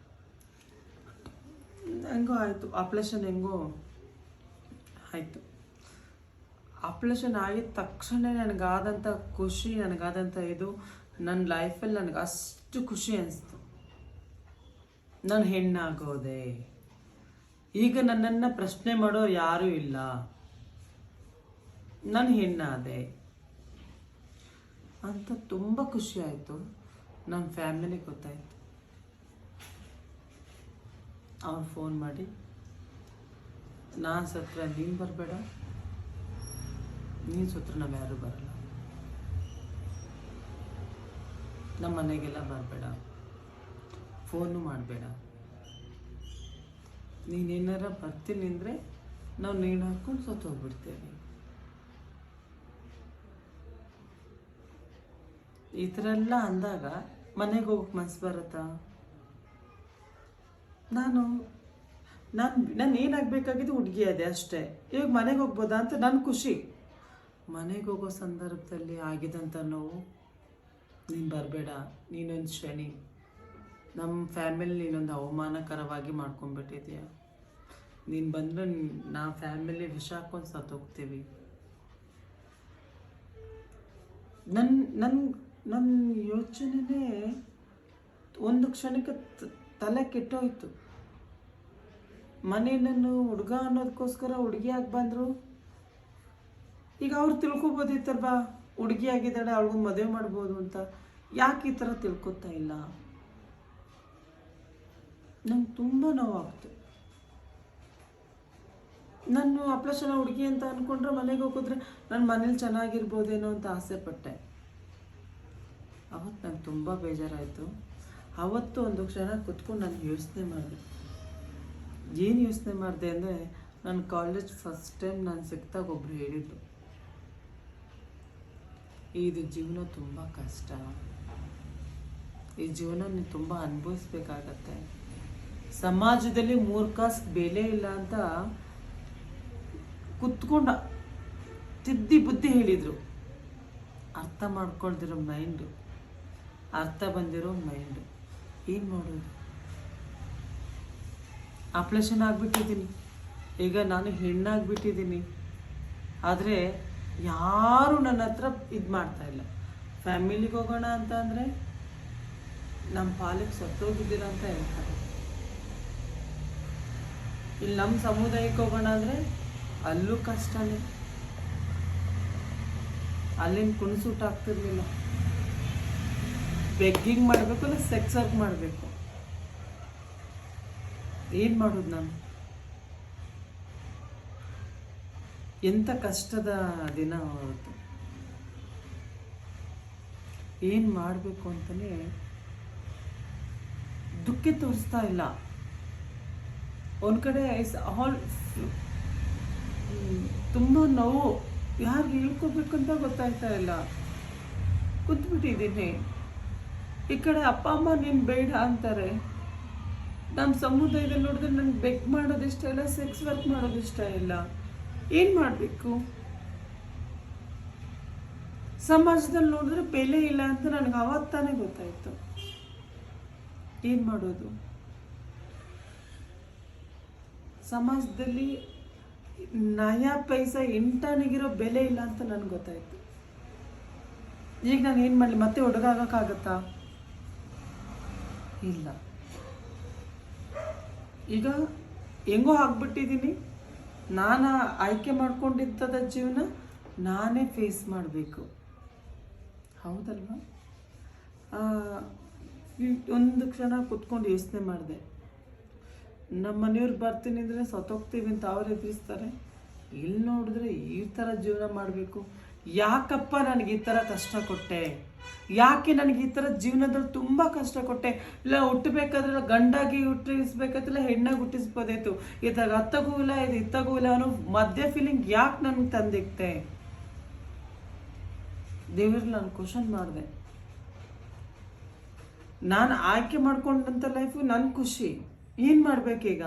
S2: ಹೆಂಗೋ ಆಯಿತು. ಆಪ್ರೇಷನ್ ಹೆಂಗೋ ಆಯಿತು. ಆಪ್ರೇಷನ್ ಆಗಿದ ತಕ್ಷಣ ನನಗಾದಂಥ ಖುಷಿ, ನನಗಾದಂಥ ಇದು ನನ್ನ ಲೈಫಲ್ಲಿ ನನಗೆ ಅಷ್ಟು ಖುಷಿ ಅನಿಸ್ತು. ನಾನು ಹೆಣ್ಣಾಗೋದೆ, ಈಗ ನನ್ನನ್ನು ಪ್ರಶ್ನೆ ಮಾಡೋರು ಯಾರೂ ಇಲ್ಲ, ನಾನು ಹೆಣ್ಣಾದೆ ಅಂತ ತುಂಬ ಖುಷಿ ಆಯಿತು. ನಮ್ಮ ಫ್ಯಾಮಿಲಿಗೆ ಗೊತ್ತಾಯಿತು. ಅವ್ರು ಫೋನ್ ಮಾಡಿ, ನಾನು ಸತ್ರ ನೀನು ಬರಬೇಡ, ನೀನು ಸತ್ರ ನಾವು ಯಾರೂ ಬರಲ್ಲ, ನಮ್ಮ ಮನೆಗೆಲ್ಲ ಬರಬೇಡ, ಫೋನು ಮಾಡಬೇಡ, ನೀನೇನಾರ ಬರ್ತೀನಿ ಅಂದರೆ ನಾವು ನೇಣು ಹಾಕ್ಕೊಂಡು ಸತ್ತೋಗ್ಬಿಡ್ತೇವೆ. ಈ ಥರ ಎಲ್ಲ ಅಂದಾಗ ಮನೆಗೆ ಹೋಗಕ್ಕೆ ಮನಸ್ಸು ಬರುತ್ತಾ? ನಾನು ಏನಾಗಬೇಕಾಗಿದ್ದು ಹುಡುಗಿ ಅದೇ ಅಷ್ಟೇ. ಇವಾಗ ಮನೆಗೆ ಹೋಗ್ಬೋದಾ ಅಂತ ನನ್ನ ಖುಷಿ. ಮನೆಗೆ ಹೋಗೋ ಸಂದರ್ಭದಲ್ಲಿ ಆಗಿದಂಥ ನೋವು, ನೀನು ಬರಬೇಡ, ನೀನೊಂದು ಶನಿ, ನಮ್ಮ ಫ್ಯಾಮಿಲಿ ನೀನೊಂದು ಅವಮಾನಕರವಾಗಿ ಮಾಡ್ಕೊಂಡ್ಬಿಟ್ಟಿದೆಯಾ, ನೀನು ಬಂದರೆ ನಾವು ಫ್ಯಾಮಿಲಿ ವಿಷ ಹಾಕ್ಕೊಂಡು ಸತ್ತೋಗ್ತೀವಿ. ನನ್ನ ಯೋಚನೆನೇ ಒಂದು ಕ್ಷಣಕ್ಕೆ ತಲೆ ಕೆಟ್ಟೋಯ್ತು. ಮನೆಯನ್ನು ಹುಡುಗ ಅನ್ನೋದಕ್ಕೋಸ್ಕರ ಹುಡುಗಿಯಾಗಿ ಬಂದರು. ಈಗ ಅವ್ರು ತಿಳ್ಕೊಬೋದಿತ್ತಲ್ವಾ, ಹುಡುಗಿ ಆಗಿದ್ದಾಳೆ, ಅವಳಿಗೆ ಮದುವೆ ಮಾಡ್ಬೋದು ಅಂತ. ಯಾಕೆ ಈ ಥರ ತಿಳ್ಕೊತಾ ಇಲ್ಲ? ನಂಗೆ ತುಂಬ ನೋವಾಗ್ತು. ನಾನು ಆಪ್ರೇಷನ್ ಹುಡುಗಿ ಅಂತ ಅಂದ್ಕೊಂಡ್ರೆ ಮನೆಗೆ ಹೋಗಿದ್ರೆ ನನ್ನ ಮನೇಲಿ ಚೆನ್ನಾಗಿರ್ಬೋದೇನೋ ಅಂತ ಆಸೆ ಪಟ್ಟೆ. ಅವತ್ತು ನಂಗೆ ತುಂಬ ಬೇಜಾರಾಯಿತು. ಅವತ್ತು ಒಂದು ಕ್ಷಣ ಕೂತ್ಕೊಂಡು ನಾನು ಯೋಚನೆ ಮಾಡಿದೆ. ಏನು ಯೋಚನೆ ಮಾಡಿದೆ ಅಂದರೆ, ನನ್ನ ಕಾಲೇಜ್ ಫಸ್ಟ್ ಟೈಮ್ ನಾನು ಸಿಕ್ತಾಗ ಒಬ್ಬರು ಹೇಳಿದರು, ಇದು ಜೀವನ ತುಂಬ ಕಷ್ಟ, ಈ ಜೀವನ ನೀವು ತುಂಬ ಅನುಭವಿಸ್ಬೇಕಾಗತ್ತೆ, ಸಮಾಜದಲ್ಲಿ 3 ಕಾಸು ಬೆಲೆ ಇಲ್ಲ ಅಂತ ಕುತ್ಕೊಂಡ ತಿದ್ದಿ ಬುದ್ಧಿ ಹೇಳಿದರು. ಅರ್ಥ ಮಾಡ್ಕೊಳ್ದಿರೋ ಮೈಂಡು, ಅರ್ಥ ಬಂದಿರೋ ಮೈಂಡು. ಏನು ಮಾಡೋದು? ಆಪ್ರೇಷನ್ ಆಗಿಬಿಟ್ಟಿದ್ದೀನಿ, ಈಗ ನಾನು ಹೆಣ್ಣಾಗಿಬಿಟ್ಟಿದ್ದೀನಿ. ಆದರೆ ಯಾರೂ ನನ್ನ ಹತ್ರ ಇದು ಮಾಡ್ತಾಯಿಲ್ಲ. ಫ್ಯಾಮಿಲಿಗೆ ಹೋಗೋಣ ಅಂತ ಅಂದರೆ ನಮ್ಮ ಪಾಲಿಗೆ ಸತ್ತೋಗಿದ್ದೀರ ಅಂತ ಹೇಳ್ತಾರೆ. ಇಲ್ಲಿ ನಮ್ಮ ಸಮುದಾಯಕ್ಕೆ ಹೋಗೋಣ ಅಂದರೆ ಅಲ್ಲೂ ಕಷ್ಟನೇ. ಅಲ್ಲಿನ ಕುಣಿಸೂಟ ಆಗ್ತಿರ್ಲಿಲ್ಲ. ಬೆಗ್ಗಿಂಗ್ ಮಾಡಬೇಕು, ಇಲ್ಲ ಸೆಕ್ಸ್ ವರ್ಕ್ ಮಾಡಬೇಕು. ಏನು ಮಾಡೋದು ನಾನು? ಎಂಥ ಕಷ್ಟದ ದಿನ ಅವತ್ತು. ಏನು ಮಾಡಬೇಕು ಅಂತಲೇ ದುಃಖ ತೋರಿಸ್ತಾ ಇಲ್ಲ. ಒಂದು ಕಡೆ ತುಂಬ ನೋವು, ಯಾರಿಗೆ ಹೇಳ್ಕೋಬೇಕಂತ ಗೊತ್ತಾಗ್ತಾ ಇಲ್ಲ. ಕೂತ್ಬಿಟ್ಟಿದ್ದೀನಿ. ಈ ಕಡೆ ಅಪ್ಪ ಅಮ್ಮ ನೀನು ಬೇಡ ಅಂತಾರೆ. ನಮ್ಮ ಸಮುದಾಯದಲ್ಲಿ ನೋಡಿದ್ರೆ ನನಗೆ ಬೆಕ್ ಮಾಡೋದು ಇಷ್ಟ ಇಲ್ಲ, ಸೆಕ್ಸ್ ವರ್ಕ್ ಮಾಡೋದು ಇಷ್ಟ ಇಲ್ಲ. ಏನು ಮಾಡಬೇಕು? ಸಮಾಜದಲ್ಲಿ ನೋಡಿದ್ರೆ ಬೆಲೆ ಇಲ್ಲ ಅಂತ ನನಗೆ ಆವತ್ತಾನೆ ಗೊತ್ತಾಯಿತು. ಏನು ಮಾಡೋದು? ಸಮಾಜದಲ್ಲಿ ನಯಾ ಪೈಸಾ ಎಂಟಾನಿಗಿರೋ ಬೆಲೆ ಇಲ್ಲ ಅಂತ ನನಗೆ ಗೊತ್ತಾಯಿತು. ಈಗ ನಾನು ಏನು ಮಾಡಲಿ? ಮತ್ತೆ ಹುಡುಗ ಆಗೋಕ್ಕಾಗತ್ತಾ? ಇಲ್ಲ. ಈಗ ಹೆಂಗೋ ಆಗ್ಬಿಟ್ಟಿದ್ದೀನಿ. ನಾನು ಆಯ್ಕೆ ಮಾಡ್ಕೊಂಡಿದ್ದದ ಜೀವನ ನಾನೇ ಫೇಸ್ ಮಾಡಬೇಕು, ಹೌದಲ್ವಾ? ಒಂದು ಕ್ಷಣ ಕುತ್ಕೊಂಡು ಯೋಚನೆ ಮಾಡಿದೆ. ನಮ್ಮ ಮನೆಯವ್ರು ಬರ್ತೀನಿ ಅಂದರೆ ಸತ್ತೋಗ್ತೀವಿ ಅಂತ ಅವ್ರು ಎದುರಿಸ್ತಾರೆ. ಇಲ್ಲಿ ನೋಡಿದ್ರೆ ಈ ಥರ ಜೀವನ ಮಾಡಬೇಕು. ಯಾಕಪ್ಪ ನನಗೆ ಈ ಥರ ಕಷ್ಟ ಕೊಟ್ಟೆ? ಯಾಕೆ ನನಗೆ ಈ ಥರ ಜೀವನದಲ್ಲಿ ತುಂಬ ಕಷ್ಟ ಕೊಟ್ಟೆ? ಇಲ್ಲ ಹುಟ್ಟಬೇಕಾದ್ರೆ ಗಂಡಾಗಿ ಹುಟ್ಟಿಸ್ಬೇಕಾದ್ರೆ ಹೆಣ್ಣಾಗಿ ಹುಟ್ಟಿಸ್ಬೋದಾಯ್ತು. ಇದ್ದಾಗ ಅತ್ತಗೂ ಇಲ್ಲ, ಇದು ಇತ್ತಗೂ ಇಲ್ಲ ಅನ್ನೋ ಮಧ್ಯ ಫೀಲಿಂಗ್ ಯಾಕೆ ನನಗೆ ತಂದಿಕ್ತೆ? ದೇವ್ರಲ್ಲಿ ನಾನು ಕ್ವಶನ್ ಮಾಡಿದೆ. ನಾನು ಆಯ್ಕೆ ಮಾಡ್ಕೊಂಡಂಥ ಲೈಫು ನನ್ನ ಖುಷಿ. ಏನು ಮಾಡಬೇಕೀಗ?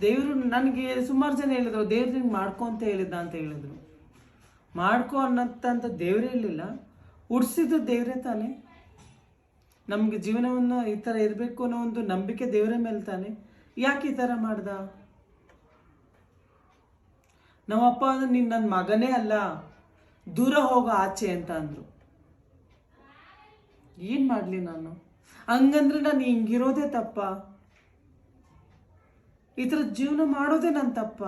S2: ದೇವರು ನನಗೆ ಸುಮಾರು ಜನ ಹೇಳಿದ್ರು, ದೇವ್ರು ನಿಂಗೆ ಮಾಡ್ಕೊ ಅಂತ ಹೇಳಿದ್ದ ಅಂತ ಹೇಳಿದ್ರು. ಮಾಡ್ಕೊ ಅನ್ನೋಂಥ ದೇವರೇ ಇರಲಿಲ್ಲ, ಉಡ್ಸಿದ್ದು ದೇವರೇ ತಾನೆ. ನಮಗೆ ಜೀವನವನ್ನು ಈ ಥರ ಇರಬೇಕು ಅನ್ನೋ ಒಂದು ನಂಬಿಕೆ ದೇವರ ಮೇಲೆ ತಾನೆ. ಯಾಕೆ ಈ ಥರ ಮಾಡ್ದ? ನಮ್ಮಪ್ಪ ಅಂದ್ರೆ ನೀನು ನನ್ನ ಮಗನೇ ಅಲ್ಲ, ದೂರ ಹೋಗೋ ಆಚೆ ಅಂತ ಅಂದರು. ಏನು ಮಾಡಲಿ ನಾನು? ಹಂಗಂದ್ರೆ ನಾನು ಹಿಂಗಿರೋದೇ ತಪ್ಪ? ಈ ಥರ ಜೀವನ ಮಾಡೋದೇ ನನ್ನ ತಪ್ಪ?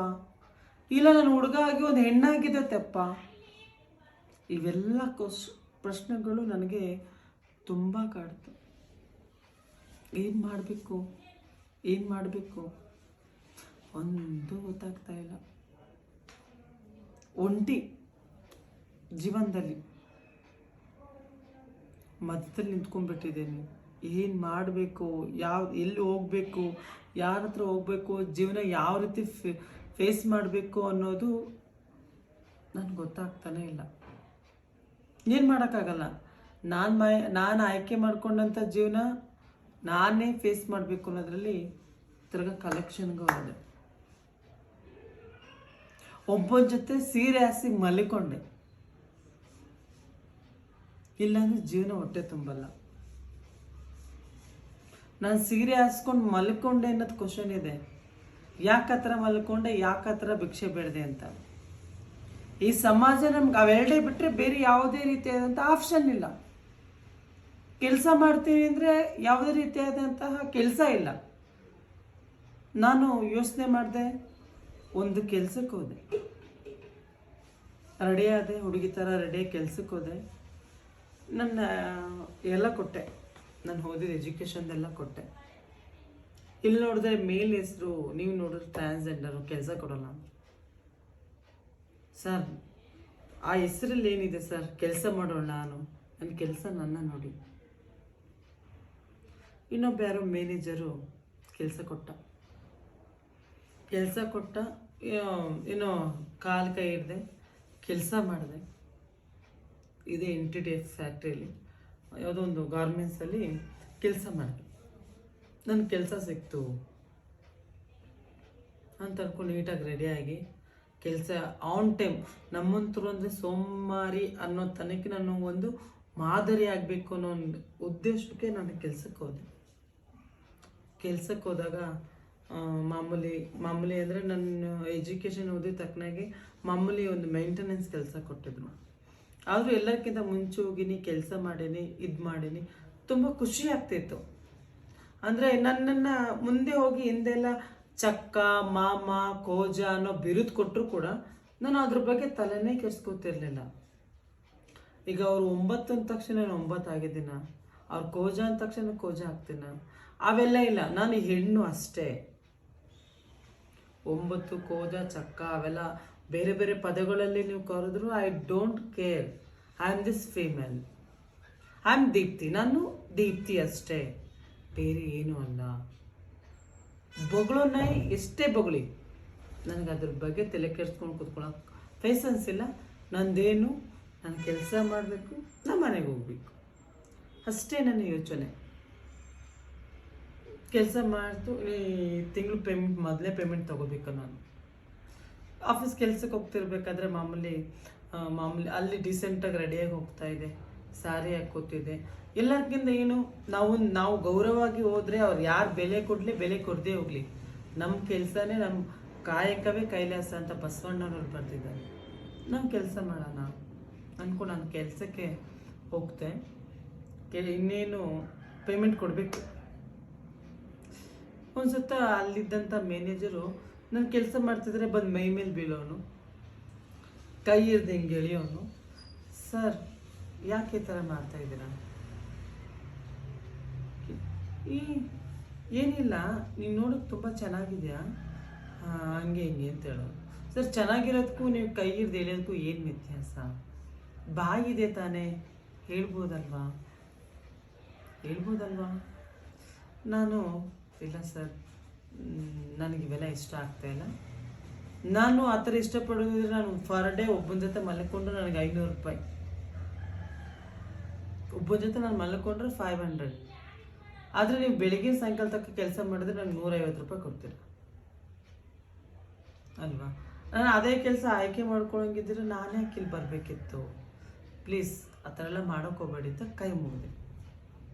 S2: ಇಲ್ಲ ನಾನು ಹುಡುಗ ಆಗಿ ಒಂದು ಹೆಣ್ಣಾಗಿದೆ ತಪ್ಪ? ಇವೆಲ್ಲ ಪ್ರಶ್ನೆಗಳು ನನಗೆ ತುಂಬ ಕಾಡ್ತು. ಏನು ಮಾಡಬೇಕು? ಏನು ಮಾಡಬೇಕು? ಒಂದು ಗೊತ್ತಾಗ್ತಾ ಇಲ್ಲ. ಒಂಟಿ ಜೀವನದಲ್ಲಿ ಮಧ್ಯದಲ್ಲಿ ನಿಂತ್ಕೊಂಡ್ಬಿಟ್ಟಿದ್ದೇನೆ. ಏನು ಮಾಡಬೇಕು? ಎಲ್ಲಿ ಹೋಗಬೇಕು? ಯಾರ ಹತ್ರ ಹೋಗಬೇಕು? ಜೀವನ ಯಾವ ರೀತಿ ಫೇಸ್ ಮಾಡಬೇಕು ಅನ್ನೋದು ನನಗೆ ಗೊತ್ತಾಗ್ತಾನೆ ಇಲ್ಲ. ಏನು ಮಾಡೋಕ್ಕಾಗಲ್ಲ. ನಾನು ಆಯ್ಕೆ ಮಾಡ್ಕೊಂಡಂಥ ಜೀವನ ನಾನೇ ಫೇಸ್ ಮಾಡಬೇಕು ಅನ್ನೋದ್ರಲ್ಲಿ ತಿರ್ಗಾ ಕಲೆಕ್ಷನ್ಗೂ ಹೋದೆ. ಒಬ್ಬನ ಜೊತೆ ಸೀರೆ ಹಾಸಿ ಮಲಿಕೊಂಡೆ. ಇಲ್ಲಾಂದ್ರೆ ಜೀವನ ಹೊಟ್ಟೆ ತುಂಬಲ್ಲ. ನಾನು ಸೀರೆ ಹಾಸ್ಕೊಂಡು ಮಲ್ಕೊಂಡೆ ಅನ್ನೋದು ಕ್ವಶನ್ ಇದೆ. ಯಾಕೆ ಆ ಥರ ಮಲ್ಕೊಂಡೆ? ಯಾಕೆ ಆ ಥರ ಭಿಕ್ಷೆ ಬೇಡದೆ ಅಂತ. ಈ ಸಮಾಜ ನಮ್ಗೆ ಅವೆರಡೇ ಬಿಟ್ಟರೆ ಬೇರೆ ಯಾವುದೇ ರೀತಿಯಾದಂಥ ಆಪ್ಷನ್ ಇಲ್ಲ. ಕೆಲಸ ಮಾಡ್ತೀನಿ ಅಂದರೆ ಯಾವುದೇ ರೀತಿಯಾದಂತಹ ಕೆಲಸ ಇಲ್ಲ. ನಾನು ಯೋಚನೆ ಮಾಡಿದೆ, ಒಂದು ಕೆಲಸಕ್ಕೆ ಹೋದೆ, ರೆಡಿ ಆದೆ, ಹುಡುಗಿ ಥರ ರೆಡಿ ಕೆಲ್ಸಕ್ಕೆ ಹೋದೆ. ನನ್ನ ಎಲ್ಲ ಕೊಟ್ಟೆ, ನಾನು ಓದಿದ ಎಜುಕೇಷನ್ದೆಲ್ಲ ಕೊಟ್ಟೆ. ಇಲ್ಲಿ ನೋಡಿದ್ರೆ ಮೇಲ್ ಹೆಸರು, ನೀವು ನೋಡಿದ್ರೆ ಟ್ರಾನ್ಸ್ಜೆಂಡರು, ಕೆಲಸ ಕೊಡೋಲ್ಲ. ಸರ್ ಆ ಹೆಸರಲ್ಲಿ ಏನಿದೆ ಸರ್? ಕೆಲಸ ಮಾಡೋಣ ನಾನು, ನನ್ನ ಕೆಲಸ ನನ್ನ ನೋಡಿ. ಇನ್ನೊಬ್ಬ ಯಾರೋ ಮ್ಯಾನೇಜರು ಕೆಲಸ ಕೊಟ್ಟ, ಏನೋ ಕಾಲು ಕೈ ಹಿಡ್ದೆ ಕೆಲಸ ಮಾಡಿದೆ. ಇದೇ NTDF ಫ್ಯಾಕ್ಟ್ರಿಯಲ್ಲಿ ಯಾವುದೋ ಒಂದು ಗಾರ್ಮೆಂಟ್ಸಲ್ಲಿ ಕೆಲಸ ಮಾಡಿದೆ. ನನ್ನ ಕೆಲಸ ಸಿಕ್ತು ಅಂತ ಅನ್ಕೊಂಡು ನೀಟಾಗಿ ರೆಡಿಯಾಗಿ ಕೆಲಸ ಆನ್ ಟೈಮ್. ನಮ್ಮಂತರು ಅಂದರೆ ಸೋಮಾರಿ ಅನ್ನೋ ತನಕ ನಾನು ಒಂದು ಮಾದರಿ ಆಗಬೇಕು ಅನ್ನೋ ಒಂದು ಉದ್ದೇಶಕ್ಕೆ ನಾನು ಕೆಲಸಕ್ಕೆ ಹೋದೆ. ಕೆಲಸಕ್ಕೆ ಹೋದಾಗ ಮಾಮೂಲಿ ಅಂದರೆ ನನ್ನ ಎಜುಕೇಷನ್ ಓದಿದ ತಕ್ಕನಾಗೆ ಮಾಮೂಲಿ ಒಂದು ಮೇಂಟೆನೆನ್ಸ್ ಕೆಲಸ ಕೊಟ್ಟಿದ್ರು. ಆದರೂ ಎಲ್ಲಕ್ಕಿಂತ ಮುಂಚೆ ಹೋಗಿನಿ, ಕೆಲಸ ಮಾಡೀನಿ, ಇದು ಮಾಡೀನಿ, ತುಂಬ ಖುಷಿ ಆಗ್ತಿತ್ತು. ಅಂದರೆ ನನ್ನನ್ನು ಮುಂದೆ ಹೋಗಿ ಹಿಂದೆಲ್ಲ ಚಕ್ಕ, ಮಾಮ, ಕೋಜ ಅನ್ನೋ ಬಿರುದು ಕೊಟ್ಟರು ಕೂಡ ನಾನು ಅದ್ರ ಬಗ್ಗೆ ತಲೆನೇ ಕೆಡಿಸ್ಕೊತಿರ್ಲಿಲ್ಲ. ಈಗ ಅವ್ರು 9 ಅಂದ ತಕ್ಷಣ ನಾನು 9 ಆಗಿದ್ದೀನ, ಅವ್ರು ಕೋಜ ಅಂದ ತಕ್ಷಣ ಕೋಜ ಆಗ್ತೀನ, ಅವೆಲ್ಲ ಇಲ್ಲ. ನಾನು ಹೆಣ್ಣು ಅಷ್ಟೇ. ಒಂಬತ್ತು ಕೋಜ ಚಕ್ಕ ಅವೆಲ್ಲ ಬೇರೆ ಬೇರೆ ಪದಗಳಲ್ಲಿ ನೀವು ಕರೆದ್ರು I don't care. I am this female, I am Deepti, ನಾನು ದೀಪ್ತಿ ಅಷ್ಟೇ, ಬೇರೆ ಏನೂ ಅಲ್ಲ. ಬೊಗಳನ್ನ ಎಷ್ಟೇ ಬೊಗಳಿ, ನನಗೆ ಅದ್ರ ಬಗ್ಗೆ ತಲೆ ಕೆಡ್ಸ್ಕೊಂಡು ಕೂತ್ಕೊಳ್ಳೋಕೆ ಪೇಷನ್ಸ್ ಇಲ್ಲ. ನಂದೇನು, ನಾನು ಕೆಲಸ ಮಾಡಬೇಕು, ನಮ್ಮ ಮನೆಗೆ ಹೋಗ್ಬೇಕು, ಅಷ್ಟೇ ನನ್ನ ಯೋಚನೆ. ಕೆಲಸ ಮಾಡ್ತು ಈ ತಿಂಗಳು ಪೇಮೆಂಟ್ ಮೊದಲೇ ಪೇಮೆಂಟ್ ತೊಗೋಬೇಕು. ನಾನು ಆಫೀಸ್ ಕೆಲಸಕ್ಕೆ ಹೋಗ್ತಿರ್ಬೇಕಾದ್ರೆ ಮಾಮೂಲಿ ಅಲ್ಲಿ ಡಿಸೆಂಟಾಗಿ ರೆಡಿಯಾಗಿ ಹೋಗ್ತಾ ಇದೆ, ಸ್ಯಾರಿ ಹಾಕೋತಿದೆ. ಎಲ್ಲರಿಗಿಂತ ಏನು, ನಾವು ಗೌರವವಾಗಿ ಹೋದರೆ ಅವ್ರು ಯಾರು ಬೆಲೆ ಕೊಡಲಿ, ಬೆಲೆ ಕೊಡದೇ ಹೋಗಲಿ, ನಮ್ಮ ಕೆಲಸನೇ ನಮ್ಮ ಕಾಯಕವೇ ಕೈಲಾಸ ಅಂತ ಬಸವಣ್ಣನವ್ರು ಬರ್ತಿದ್ದಾರೆ. ನಾವು ಕೆಲಸ ಮಾಡೋಣ ಅಂದ್ಕೊಂಡು ನಾನು ಕೆಲಸಕ್ಕೆ ಹೋಗ್ತೆ. ಇನ್ನೇನು ಪೇಮೆಂಟ್ ಕೊಡಬೇಕು. ಒಂದು ಸತ ಅಲ್ಲಿದ್ದಂಥ ಮ್ಯಾನೇಜರು ನಾನು ಕೆಲಸ ಮಾಡ್ತಿದ್ರೆ ಬಂದು ಮೈ ಮೇಲೆ ಬೀಳೋನು, ಕೈ ಹಿಡ್ದು ಹಿಂಗೆ ಎಳೆಯೋನು. ಸರ್ ಯಾಕೆ ಈ ಥರ ಮಾಡ್ತಾಯಿದ್ದೀರಾ? ಏನಿಲ್ಲ, ನೀನು ನೋಡೋಕೆ ತುಂಬ ಚೆನ್ನಾಗಿದೆಯಾ, ಹಂಗೆ ಹಿಂಗೆ ಅಂತ ಹೇಳೋದು. ಸರ್ ಚೆನ್ನಾಗಿರೋದಕ್ಕೂ ನೀವು ಕೈ ಹಿಡ್ದು ಎಳೆಯೋದಕ್ಕೂ ಏನು ವ್ಯತ್ಯಾಸ? ಬಾಯಿದೆ ತಾನೇ, ಹೇಳ್ಬೋದಲ್ವಾ? ನಾನು ಇಲ್ಲ ಸರ್, ನನಗಿವೆಲ್ಲ ಇಷ್ಟ ಆಗ್ತಾಯಿಲ್ಲ. ನಾನು ಆ ಥರ ಇಷ್ಟಪಡೋದಿದ್ರೆ ನಾನು ಫರ್ ಡೇ ಒಬ್ಬನ ಜೊತೆ ಮಲ್ಕೊಂಡು ನನಗೆ 500 ರೂಪಾಯಿ, ಒಬ್ಬನ ಜೊತೆ ನಾನು ಮಲ್ಕೊಂಡ್ರೆ 500. ಆದರೆ ನೀವು ಬೆಳಿಗ್ಗೆ ಸಾಯಂಕಾಲ ತನಕ ಕೆಲಸ ಮಾಡಿದ್ರೆ ನನಗೆ 150 ರೂಪಾಯಿ ಕೊಡ್ತೀರ ಅಲ್ವಾ? ನಾನು ಅದೇ ಕೆಲಸ ಆಯ್ಕೆ ಮಾಡ್ಕೊಳಂಗಿದ್ರೆ ನಾನೇ ಇಲ್ಲಿ ಬರಬೇಕಿತ್ತು. ಪ್ಲೀಸ್ ಆ ಥರ ಎಲ್ಲ ಮಾಡೋಕೆ ಹೋಗ್ಬೇಡಿ ಅಂತ ಕೈ ಮುಗಿದೆ.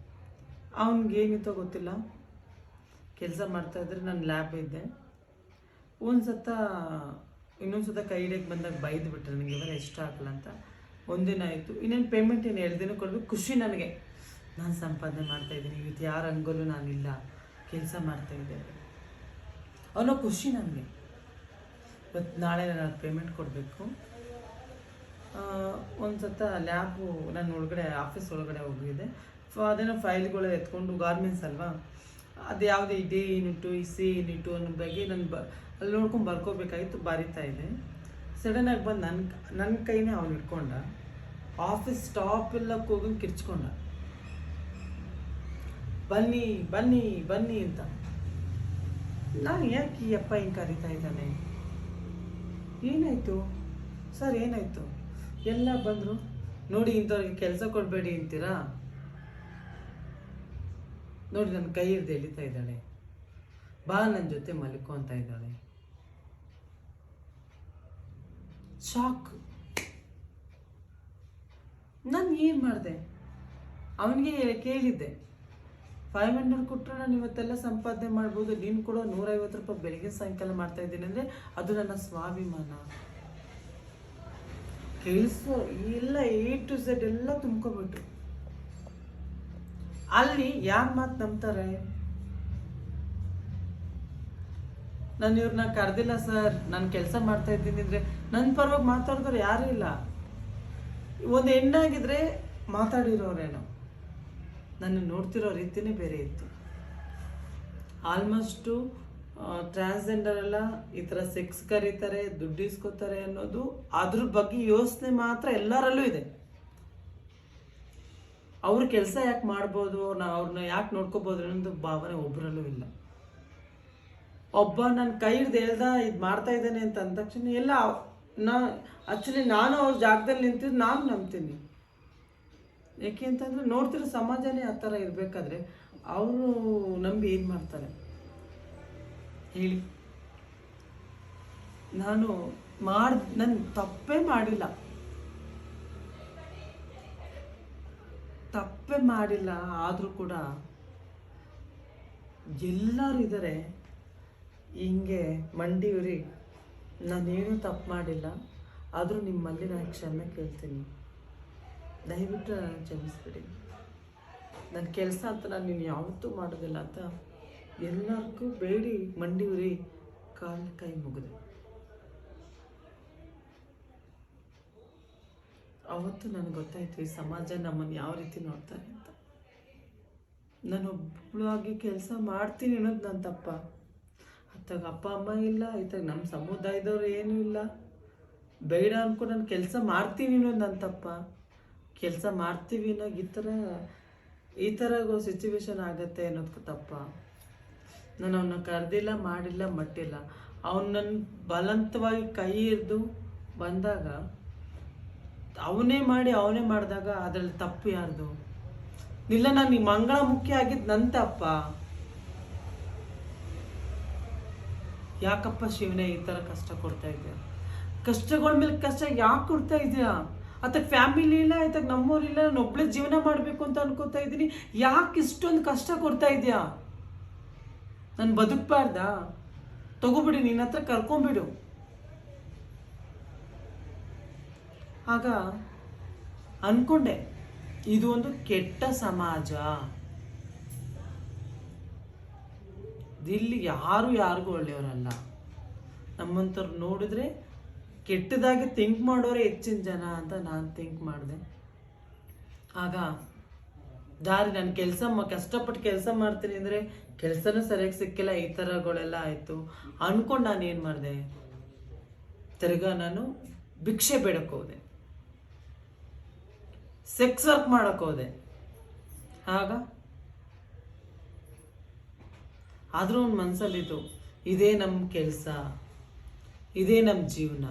S2: ಅವನಿಗೇನಿತ್ತೋ ಗೊತ್ತಿಲ್ಲ, ಕೆಲಸ ಮಾಡ್ತಾಯಿದ್ರೆ ನಾನು ಲ್ಯಾಬ್ ಇದ್ದೆ. ಇನ್ನೊಂದು ಸತ ಕೈ ಹಿಡಿಯಕ್ಕೆ ಬಂದಾಗ ಬೈದು ಬಿಟ್ಟರೆ ನನಗೆ ಇವೆಲ್ಲ ಇಷ್ಟ ಆಗಲ್ಲ ಅಂತ. ಒಂದಿನ ಆಯಿತು, ಇನ್ನೇನು ಪೇಮೆಂಟ್ 2 ದಿನ ಕೊಡಬೇಕು. ಖುಷಿ ನನಗೆ, ನಾನು ಸಂಪಾದನೆ ಮಾಡ್ತಾಯಿದ್ದೀನಿ, ಇವತ್ತು ಯಾರ ಅಂಗಲ್ಲೂ ನಾನಿಲ್ಲ, ಕೆಲಸ ಮಾಡ್ತಾಯಿದ್ದೆ ಅನ್ನೋ ಖುಷಿ ನನಗೆ. ಇವತ್ತು ನಾಳೆ ನಾನು ಪೇಮೆಂಟ್ ಕೊಡಬೇಕು. ಒಂದು ಸತ ಲ್ಯಾಬು ನಾನು ಆಫೀಸ್ ಒಳಗಡೆ ಹೋಗಿದ್ದೆ. ಅದೇನೋ ಫೈಲ್ಗಳು ಎತ್ಕೊಂಡು, ಗಾರ್ಮೆಂಟ್ಸ್ ಅಲ್ವಾ, ಅದು ಯಾವುದೇ ಡಿ ಯೂನಿಟು ಸಿ ಯೂನಿಟು ಅನ್ನೋ ಬಗ್ಗೆ ನಾನು ಅಲ್ಲಿ ನೋಡ್ಕೊಂಡು ಬರ್ಕೋಬೇಕಾಗಿತ್ತು. ಬರಿತಾ ಇದೆ, ಸಡನ್ನಾಗಿ ಬಂದು ನನ್ನ ಕೈನೇ ಅವ್ನು ಇಟ್ಕೊಂಡ, ಆಫೀಸ್ ಸ್ಟಾಪ್ ಎಲ್ಲ ಹೋಗಿ ಕಿರ್ಚ್ಕೊಂಡ, ಬನ್ನಿ ಬನ್ನಿ ಬನ್ನಿ ಅಂತ. ನಾನು ಯಾಕೆ ಈ ಅಪ್ಪ ಹಿಂಗೆ ಕರೀತಾ ಇದ್ದಾನೆ, ಏನಾಯಿತು ಸರ್, ಏನಾಯಿತು? ಎಲ್ಲ ಬಂದರು. ನೋಡಿ, ಇಂಥವ್ರಿಗೆ ಕೆಲಸ ಕೊಡಬೇಡಿ ಅಂತೀರಾ? ನೋಡಿ ನನ್ನ ಕೈ ಹಿಡ್ದು ಎಳಿತಾ ಇದ್ದಾಳೆ, ಬಾ ನನ್ನ ಜೊತೆ ಮಲ್ಕೊ ಅಂತ ಇದ್ದಾಳೆ. ಶಾಕ್. ನಾನು ಏನು ಮಾಡಿದೆ? ಅವನಿಗೆ ಕೇಳಿದ್ದೆ, 500 ಕೊಟ್ಟರೆ ನಾನು ಇವತ್ತೆಲ್ಲ ಸಂಪಾದನೆ ಮಾಡ್ಬೋದು, ನೀನು ಕೂಡ 150 ರೂಪಾಯಿ ಬೆಳಿಗ್ಗೆ ಸಾಯಂಕಾಲ ಮಾಡ್ತಾ ಇದ್ದೀನಿ ಅಂದರೆ ಅದು ನನ್ನ ಸ್ವಾಭಿಮಾನ. ಕೆಲಸ ಎಲ್ಲ A to Z ಎಲ್ಲ ತುಂಬ್ಕೊಬಿಟ್ಟು ಅಲ್ಲಿ ಯಾರು ಮಾತು ನಂಬ್ತಾರೆ? ನಾನು ಇವ್ರನ್ನ ಕರೆದಿಲ್ಲ ಸರ್, ನಾನು ಕೆಲಸ ಮಾಡ್ತಾ ಇದ್ದೀನಿ ಅಂದರೆ ನನ್ನ ಪರವಾಗಿ ಮಾತಾಡಿದವ್ರು ಯಾರೂ ಇಲ್ಲ. ಒಂದು ಹೆಣ್ಣಾಗಿದ್ರೆ ಮಾತಾಡಿರೋರೇನೋ, ನನ್ನ ನೋಡ್ತಿರೋ ರೀತಿನೇ ಬೇರೆ ಇತ್ತು. ಆಲ್ಮೋಸ್ಟು ಟ್ರಾನ್ಸ್ಜೆಂಡರ್ ಎಲ್ಲ ಈ ಥರ ಸೆಕ್ಸ್ ಕರೀತಾರೆ, ದುಡ್ಡು ಇಸ್ಕೋತಾರೆ ಅನ್ನೋದು, ಅದ್ರ ಬಗ್ಗೆ ಯೋಚನೆ ಮಾತ್ರ ಎಲ್ಲರಲ್ಲೂ ಇದೆ. ಅವ್ರ ಕೆಲಸ ಯಾಕೆ ಮಾಡ್ಬೋದು, ಅವ್ರನ್ನ ಯಾಕೆ ನೋಡ್ಕೋಬೋದು ಅನ್ನೋದು ಭಾವನೆ ಒಬ್ಬರಲ್ಲೂ ಇಲ್ಲ. ಒಬ್ಬ ನನ್ನ ಕೈ ಹಿಡ್ದು ಇದು ಮಾಡ್ತಾ ಇದ್ದಾನೆ ಅಂತ ಅಂದ ತಕ್ಷಣ ಎಲ್ಲ ಆ್ಯಕ್ಚುಲಿ ನಾನು ಅವ್ರ ಜಾಗದಲ್ಲಿ ನಿಂತಿದ್ದು ನಾನು ನಂಬ್ತೀನಿ. ಏಕೆ ಅಂತಂದರೆ ನೋಡ್ತಿರೋ ಸಮಾಜನೇ ಆ ಥರ ಇರಬೇಕಾದ್ರೆ ಅವರು ನಂಬಿ ಏನು ಮಾಡ್ತಾರೆ ಹೇಳಿ? ನಾನು ತಪ್ಪೇ ಮಾಡಿಲ್ಲ, ಆದರೂ ಕೂಡ ಎಲ್ಲರೂ ಇದ್ದಾರೆ ಹಿಂಗೆ ಮಂಡಿಯೂರಿ. ನಾನೇನು ತಪ್ಪು ಮಾಡಿಲ್ಲ, ಆದರೂ ನಿಮ್ಮಲ್ಲಿ ನಾನು ಕ್ಷಮೆ ಕೇಳ್ತೀನಿ, ದಯವಿಟ್ಟು ನಾನು ಕ್ಷಮಿಸ್ಬಿಡಿ. ನನ್ನ ಕೆಲಸ ಅಂತ ನಾನು ಯಾವತ್ತೂ ಮಾಡೋದಿಲ್ಲ ಅಂತ ಎಲ್ಲರಿಗೂ ಬೇಡಿ ಮಂಡಿಯೂರಿ ಕಾಲು ಕೈ ಮುಗಿದೆ. ಅವತ್ತು ನನಗೆ ಗೊತ್ತಾಯ್ತು ಈ ಸಮಾಜ ನಮ್ಮನ್ನು ಯಾವ ರೀತಿ ನೋಡ್ತಾರೆ ಅಂತ. ನಾನೊಬ್ಬಳಾಗಿ ಕೆಲಸ ಮಾಡ್ತೀನಿ ಅನ್ನೋದು ನನ್ನ ತಪ್ಪ. ಆ ಇತ್ತಾಗ ಅಪ್ಪ ಅಮ್ಮ ಇಲ್ಲ, ಇತ್ತಾಗ ನಮ್ಮ ಸಮುದಾಯದವ್ರು ಏನೂ ಇಲ್ಲ. ಬೇಡ ಅನ್ಕೊಂಡು ನಾನು ಕೆಲಸ ಮಾಡ್ತೀನಿ ಅನ್ನೋದು ನನ್ನ ತಪ್ಪ. ಕೆಲಸ ಮಾಡ್ತೀವಿ ಅನ್ನೋದು ಈ ಥರ ಸಿಚುವೇಶನ್ ಆಗತ್ತೆ ಅನ್ನೋದು ತಪ್ಪ. ನಾನು ಅವನ್ನ ಕರೆದಿಲ್ಲ, ಮಾಡಿಲ್ಲ, ಮಟ್ಟಿಲ್ಲ. ಅವನು ನನ್ನ ಬಲವಂತವಾಗಿ ಕೈ ಹಿಡ್ದು ಬಂದಾಗ, ಅವನೇ ಮಾಡಿದಾಗ ಅದರಲ್ಲಿ ತಪ್ಪು ಯಾರ್ದು? ಇಲ್ಲ, ನಾನು ಈ ಮಂಗಳ ಮುಖ್ಯ ಆಗಿದ್ದು ನನ್ನ ತಪ್ಪ. ಯಾಕಪ್ಪ ಶಿವನೇ ಈ ಥರ ಕಷ್ಟ ಕೊಡ್ತಾ ಇದೆಯಾ? ಕಷ್ಟಗಳ ಮೇಲೆ ಕಷ್ಟ ಯಾಕೆ ಕೊಡ್ತಾ ಇದೆಯಾ? ಆತಗೆ ಫ್ಯಾಮಿಲಿ ಇಲ್ಲ, ಆಯ್ತಾಗ ನಮ್ಮೂರಿಲ್ಲ, ನಾನು ಒಬ್ಬಳೇ ಜೀವನ ಮಾಡಬೇಕು ಅಂತ ಅನ್ಕೋತಾ ಇದ್ದೀನಿ. ಯಾಕೆ ಇಷ್ಟೊಂದು ಕಷ್ಟ ಕೊಡ್ತಾ ಇದೆಯಾ? ನಾನು ಬದುಕಬಾರ್ದಾ? ತಗೋಬಿಡಿ, ನಿನ್ನ ಹತ್ರ ಕರ್ಕೊಂಬಿಡು. ಆಗ ಅನ್ಕೊಂಡೆ, ಇದು ಒಂದು ಕೆಟ್ಟ ಸಮಾಜ. ಇಲ್ಲಿ ಯಾರಿಗೂ ಒಳ್ಳೆಯವರಲ್ಲ. ನಮ್ಮಂಥವ್ರು ನೋಡಿದ್ರೆ ಕೆಟ್ಟದಾಗಿ ಥಿಂಕ್ ಮಾಡೋರೆ ಹೆಚ್ಚಿನ ಜನ ಅಂತ ನಾನು ಥಿಂಕ್ ಮಾಡಿದೆ. ಆಗ ನಾನು ಕಷ್ಟಪಟ್ಟು ಕೆಲಸ ಮಾಡ್ತೀನಿ ಅಂದರೆ ಕೆಲಸನೂ ಸರಿಯಾಗಿ ಸಿಕ್ಕಿಲ್ಲ, ಈ ಥರಗಳೆಲ್ಲ ಆಯಿತು ಅಂದ್ಕೊಂಡು ನಾನು ಏನು ಮಾಡಿದೆ, ತಿರ್ಗಾ ನಾನು ಭಿಕ್ಷೆ ಬೇಡಕ್ಕೆ ಹೋದೆ, ಸೆಕ್ಸ್ ವರ್ಕ್ ಮಾಡೋಕ್ಕೆ ಹೋದೆ. ಆದರೂ ಒಂದು ಮನಸ್ಸಲ್ಲಿತ್ತು, ಇದೇ ನಮ್ಮ ಕೆಲಸ, ಇದೇ ನಮ್ಮ ಜೀವನ,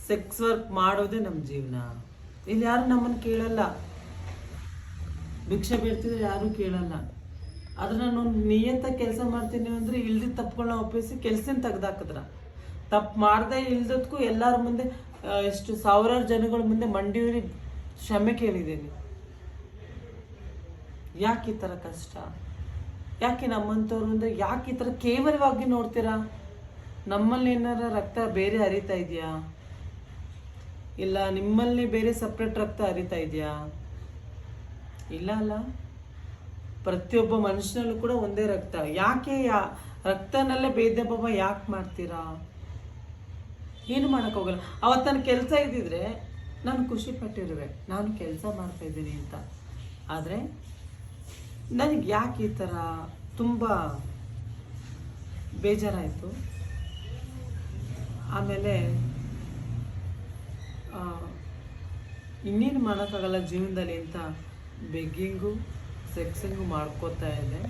S2: ಸೆಕ್ಸ್ ವರ್ಕ್ ಮಾಡೋದೇ ನಮ್ಮ ಜೀವನ. ಇಲ್ಲಿ ಯಾರು ನಮ್ಮನ್ನು ಕೇಳಲ್ಲ, ಭಿಕ್ಷೆ ಬೇಡ್ತಿದ್ರೆ ಯಾರೂ ಕೇಳಲ್ಲ. ಆದ್ರೆ ನಾನು ನಿಯತ್ತಾಗಿ ಕೆಲಸ ಮಾಡ್ತೀನಿ ಅಂದರೆ ಇಲ್ದಿದ್ದ ತಪ್ಪುಗಳನ್ನ ಒಪ್ಪಿಸಿ ಕೆಲಸನ ತೆಗ್ದಾಕಿದ್ರ. ತಪ್ಪು ಮಾಡದೆ ಇಲ್ದಕ್ಕೂ ಎಲ್ಲರ ಮುಂದೆ, ಎಷ್ಟು ಸಾವಿರಾರು ಜನಗಳ ಮುಂದೆ ಮಂಡಿಯೂರಿ ಕ್ಷಮೆ ಕೇಳಿದ್ದೀನಿ. ಯಾಕೆ ಈ ಥರ ಕಷ್ಟ? ಯಾಕೆ ನಮ್ಮಂಥವ್ರು ಅಂದರೆ ಯಾಕೆ ಈ ಥರ ಕೇವಲವಾಗಿ ನೋಡ್ತೀರಾ? ನಮ್ಮಲ್ಲಿ ಏನಾರ ರಕ್ತ ಬೇರೆ ಹರಿತಾ ಇದೆಯಾ? ಇಲ್ಲ ನಿಮ್ಮಲ್ಲಿ ಬೇರೆ ಸಪ್ರೇಟ್ ರಕ್ತ ಹರಿತಾ ಇದೆಯಾ? ಇಲ್ಲ ಅಲ್ಲ, ಪ್ರತಿಯೊಬ್ಬ ಮನುಷ್ಯನಲ್ಲೂ ಕೂಡ ಒಂದೇ ರಕ್ತ. ಯಾಕೆ ರಕ್ತನಲ್ಲೇ ಭೇದ ಭಾವ ಯಾಕೆ ಮಾಡ್ತೀರಾ? ಏನು ಮಾಡೋಕ್ಕೋಗಲ್ಲ. ಅವತ್ತು ನನ್ನ ಕೆಲಸ ಇದ್ದಿದ್ರೆ ನಾನು ಖುಷಿ ಪಟ್ಟಿರುವೆ, ನಾನು ಕೆಲಸ ಮಾಡ್ತಾ ಇದ್ದೀನಿ ಅಂತ. ಆದರೆ ನನಗೆ ಯಾಕೆ ಈ ಥರ ತುಂಬ ಬೇಜಾರಾಯಿತು. ಆಮೇಲೆ ಇನ್ನೇನು ಮಾಡೋಕ್ಕಾಗಲ್ಲ ಜೀವನದಲ್ಲಿ ಅಂತ ಬೆಗ್ಗಿಂಗು ಸೆಕ್ಸಿಂಗು ಮಾಡ್ಕೋತಾ ಇದೆ.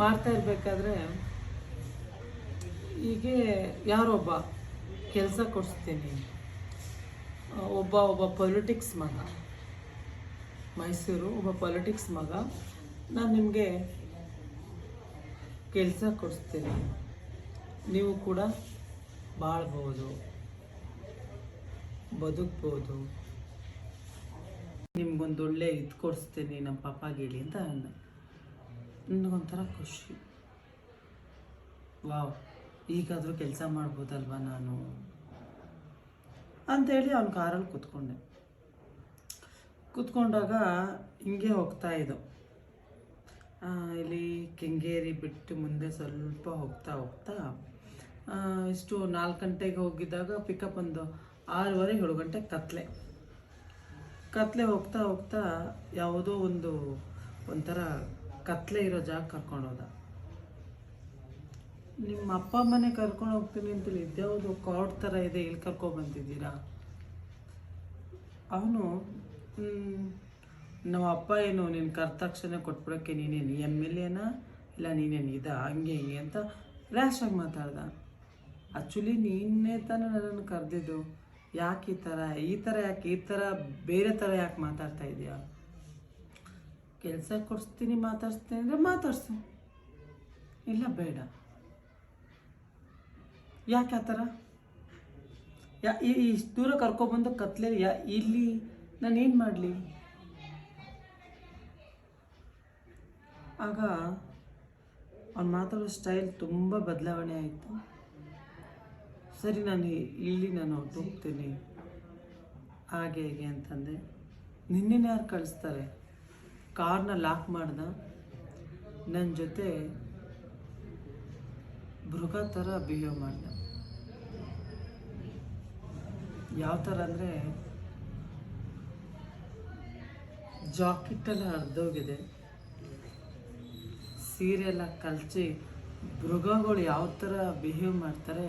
S2: ಮಾಡ್ತಾ ಇರಬೇಕಾದ್ರೆ ಹೀಗೆ ಯಾರೊಬ್ಬ ಕೆಲಸ ಕೊಡಿಸ್ತೀನಿ, ಒಬ್ಬ ಪೊಲಿಟಿಕ್ಸ್ ಮಗ, ಮೈಸೂರು ಒಬ್ಬ ಪೊಲಿಟಿಕ್ಸ್ ಮಗ, ನಾನು ನಿಮಗೆ ಕೆಲಸ ಕೊಡಿಸ್ತೀನಿ, ನೀವು ಕೂಡ ಬಾಳ್ಬೋದು, ಬದುಕ್ಬೋದು, ನಿಮ್ಗೊಂದು ಒಳ್ಳೆ ಇದು ಕೊಡಿಸ್ತೀನಿ ನಮ್ಮ ಪಾಪಾಗಿಳಿ ಅಂತ ಅಂದ. ನನಗೊಂಥರ ಖುಷಿ, ವಾವ್, ಈಗಾದರೂ ಕೆಲಸ ಮಾಡ್ಬೋದಲ್ವ ನಾನು ಅಂಥೇಳಿ ಅವ್ನ ಕಾರಲ್ಲಿ ಕೂತ್ಕೊಂಡಾಗ ಹಿಂಗೆ ಹೋಗ್ತಾ ಇದ್ದೋ. ಇಲ್ಲಿ ಕೆಂಗೇರಿ ಬಿಟ್ಟು ಮುಂದೆ ಸ್ವಲ್ಪ ಹೋಗ್ತಾ ಇಷ್ಟು 4 ಗಂಟೆಗೆ ಹೋಗಿದ್ದಾಗ ಪಿಕಪ್ ಒಂದು 6:30 7 ಗಂಟೆಗೆ ಕತ್ಲೆ ಹೋಗ್ತಾ ಯಾವುದೋ ಒಂಥರ ಕತ್ಲೆ ಇರೋ ಜಾಗ ಕರ್ಕೊಂಡೋದ. ನಿಮ್ಮ ಅಪ್ಪ ಅಮ್ಮನೇ ಕರ್ಕೊಂಡು ಹೋಗ್ತೀನಿ ಅಂತೇಳಿ ಇದ್ಯಾವುದು ಕಾಡ್ ಥರ ಇದೆ, ಇಲ್ಲಿ ಕರ್ಕೊಬಂದಿದ್ದೀರಾ? ಅವನು ನಮ್ಮ ಅಪ್ಪ ಏನು ನೀನು ಕರೆದ ತಕ್ಷಣ ಕೊಟ್ಬಿಡೋಕ್ಕೆ ನೀನೇನು MLAನ ಇಲ್ಲ ನೀನೇನು ಹಂಗೆ ಹಿಂಗೆ ಅಂತ ರ್ಯಾಶಾಗಿ ಮಾತಾಡ್ದ. ಆ್ಯಕ್ಚುಲಿ ನೀನೇ ತಾನೇ ನನ್ನನ್ನು ಕರೆದಿದ್ದು. ಯಾಕೆ ಈ ಥರ ಬೇರೆ ಥರ ಯಾಕೆ ಮಾತಾಡ್ತಾ ಇದೆಯಾ? ಕೆಲಸ ಕೊಡಿಸ್ತೀನಿ ಮಾತಾಡ್ಸ್ತೀನಿ ಅಂದರೆ ಮಾತಾಡ್ಸು, ಇಲ್ಲ ಬೇಡ. ಯಾಕೆ ಆ ಥರ? ಇಷ್ಟು ದೂರ ಕರ್ಕೊಬಂದು ಕತ್ಲೆ ಇಲ್ಲಿ ನಾನೇನು ಮಾಡಲಿ? ಆಗ ಅವ್ನು ಮಾತಾಡೋ ಸ್ಟೈಲ್ ತುಂಬ ಬದಲಾವಣೆ ಆಯಿತು. ಸರಿ, ನಾನು ಹೊರಟೋಗ್ತೀನಿ ಹಾಗೆ ಹೇಗೆ ಅಂತಂದೆ. ನಿನ್ನೇನು ಯಾರು ಕಳಿಸ್ತಾರೆ? ಕಾರ್ನ ಲಾಕ್ ಮಾಡ್ದ, ನನ್ನ ಜೊತೆ ಮೃಗ ಥರ ಬಿಹೇವ್ ಮಾಡ್ದ. ಯಾವ ಥರ ಅಂದರೆ ಜಾಕೆಟ್ಟೆಲ್ಲ ಹರಿದೋಗಿದೆ, ಸೀರೆ ಎಲ್ಲ ಕಳಚಿ ಮೃಗಗಳು ಯಾವ ಥರ ಬಿಹೇವ್ ಮಾಡ್ತಾರೆ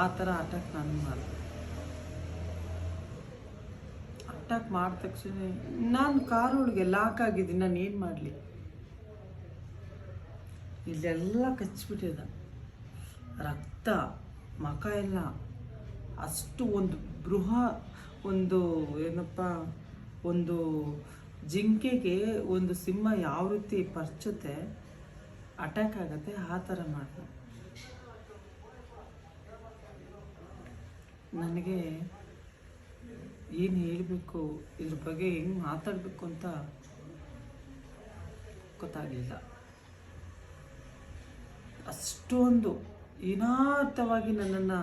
S2: ಆ ಥರ ಅಟ್ಯಾಕ್ ನಾನು ಮಾಡಿದೆ. ಅಟ್ಯಾಕ್ ಮಾಡಿದ ತಕ್ಷಣ ನಾನು ಕಾರೊಳಗೆ ಲಾಕ್ ಆಗಿದ್ದೀನಿ, ನಾನು ಏನು ಮಾಡಲಿ, ಇಲ್ಲೆಲ್ಲ ಕಚ್ಚಿಬಿಟ್ಟಿದೆ, ರಕ್ತ ಮಖ ಎಲ್ಲ. ಅಷ್ಟು ಒಂದು ಒಂದು ಏನಪ್ಪ, ಒಂದು ಜಿಂಕೆಗೆ ಒಂದು ಸಿಂಹ ಯಾವ ರೀತಿ ಪರ್ಚುತ್ತೆ ಅಟ್ಯಾಕ್ ಆಗುತ್ತೆ ಆ ಥರ ಮಾಡಿದೆ. ನನಗೆ ಏನು ಹೇಳಬೇಕು, ಇದ್ರ ಬಗ್ಗೆ ಹೆಂಗೆ ಮಾತಾಡಬೇಕು ಅಂತ ಗೊತ್ತಾಗಲಿಲ್ಲ. ಅಷ್ಟೊಂದು ಇನಾರ್ಥವಾಗಿ ನನ್ನನ್ನು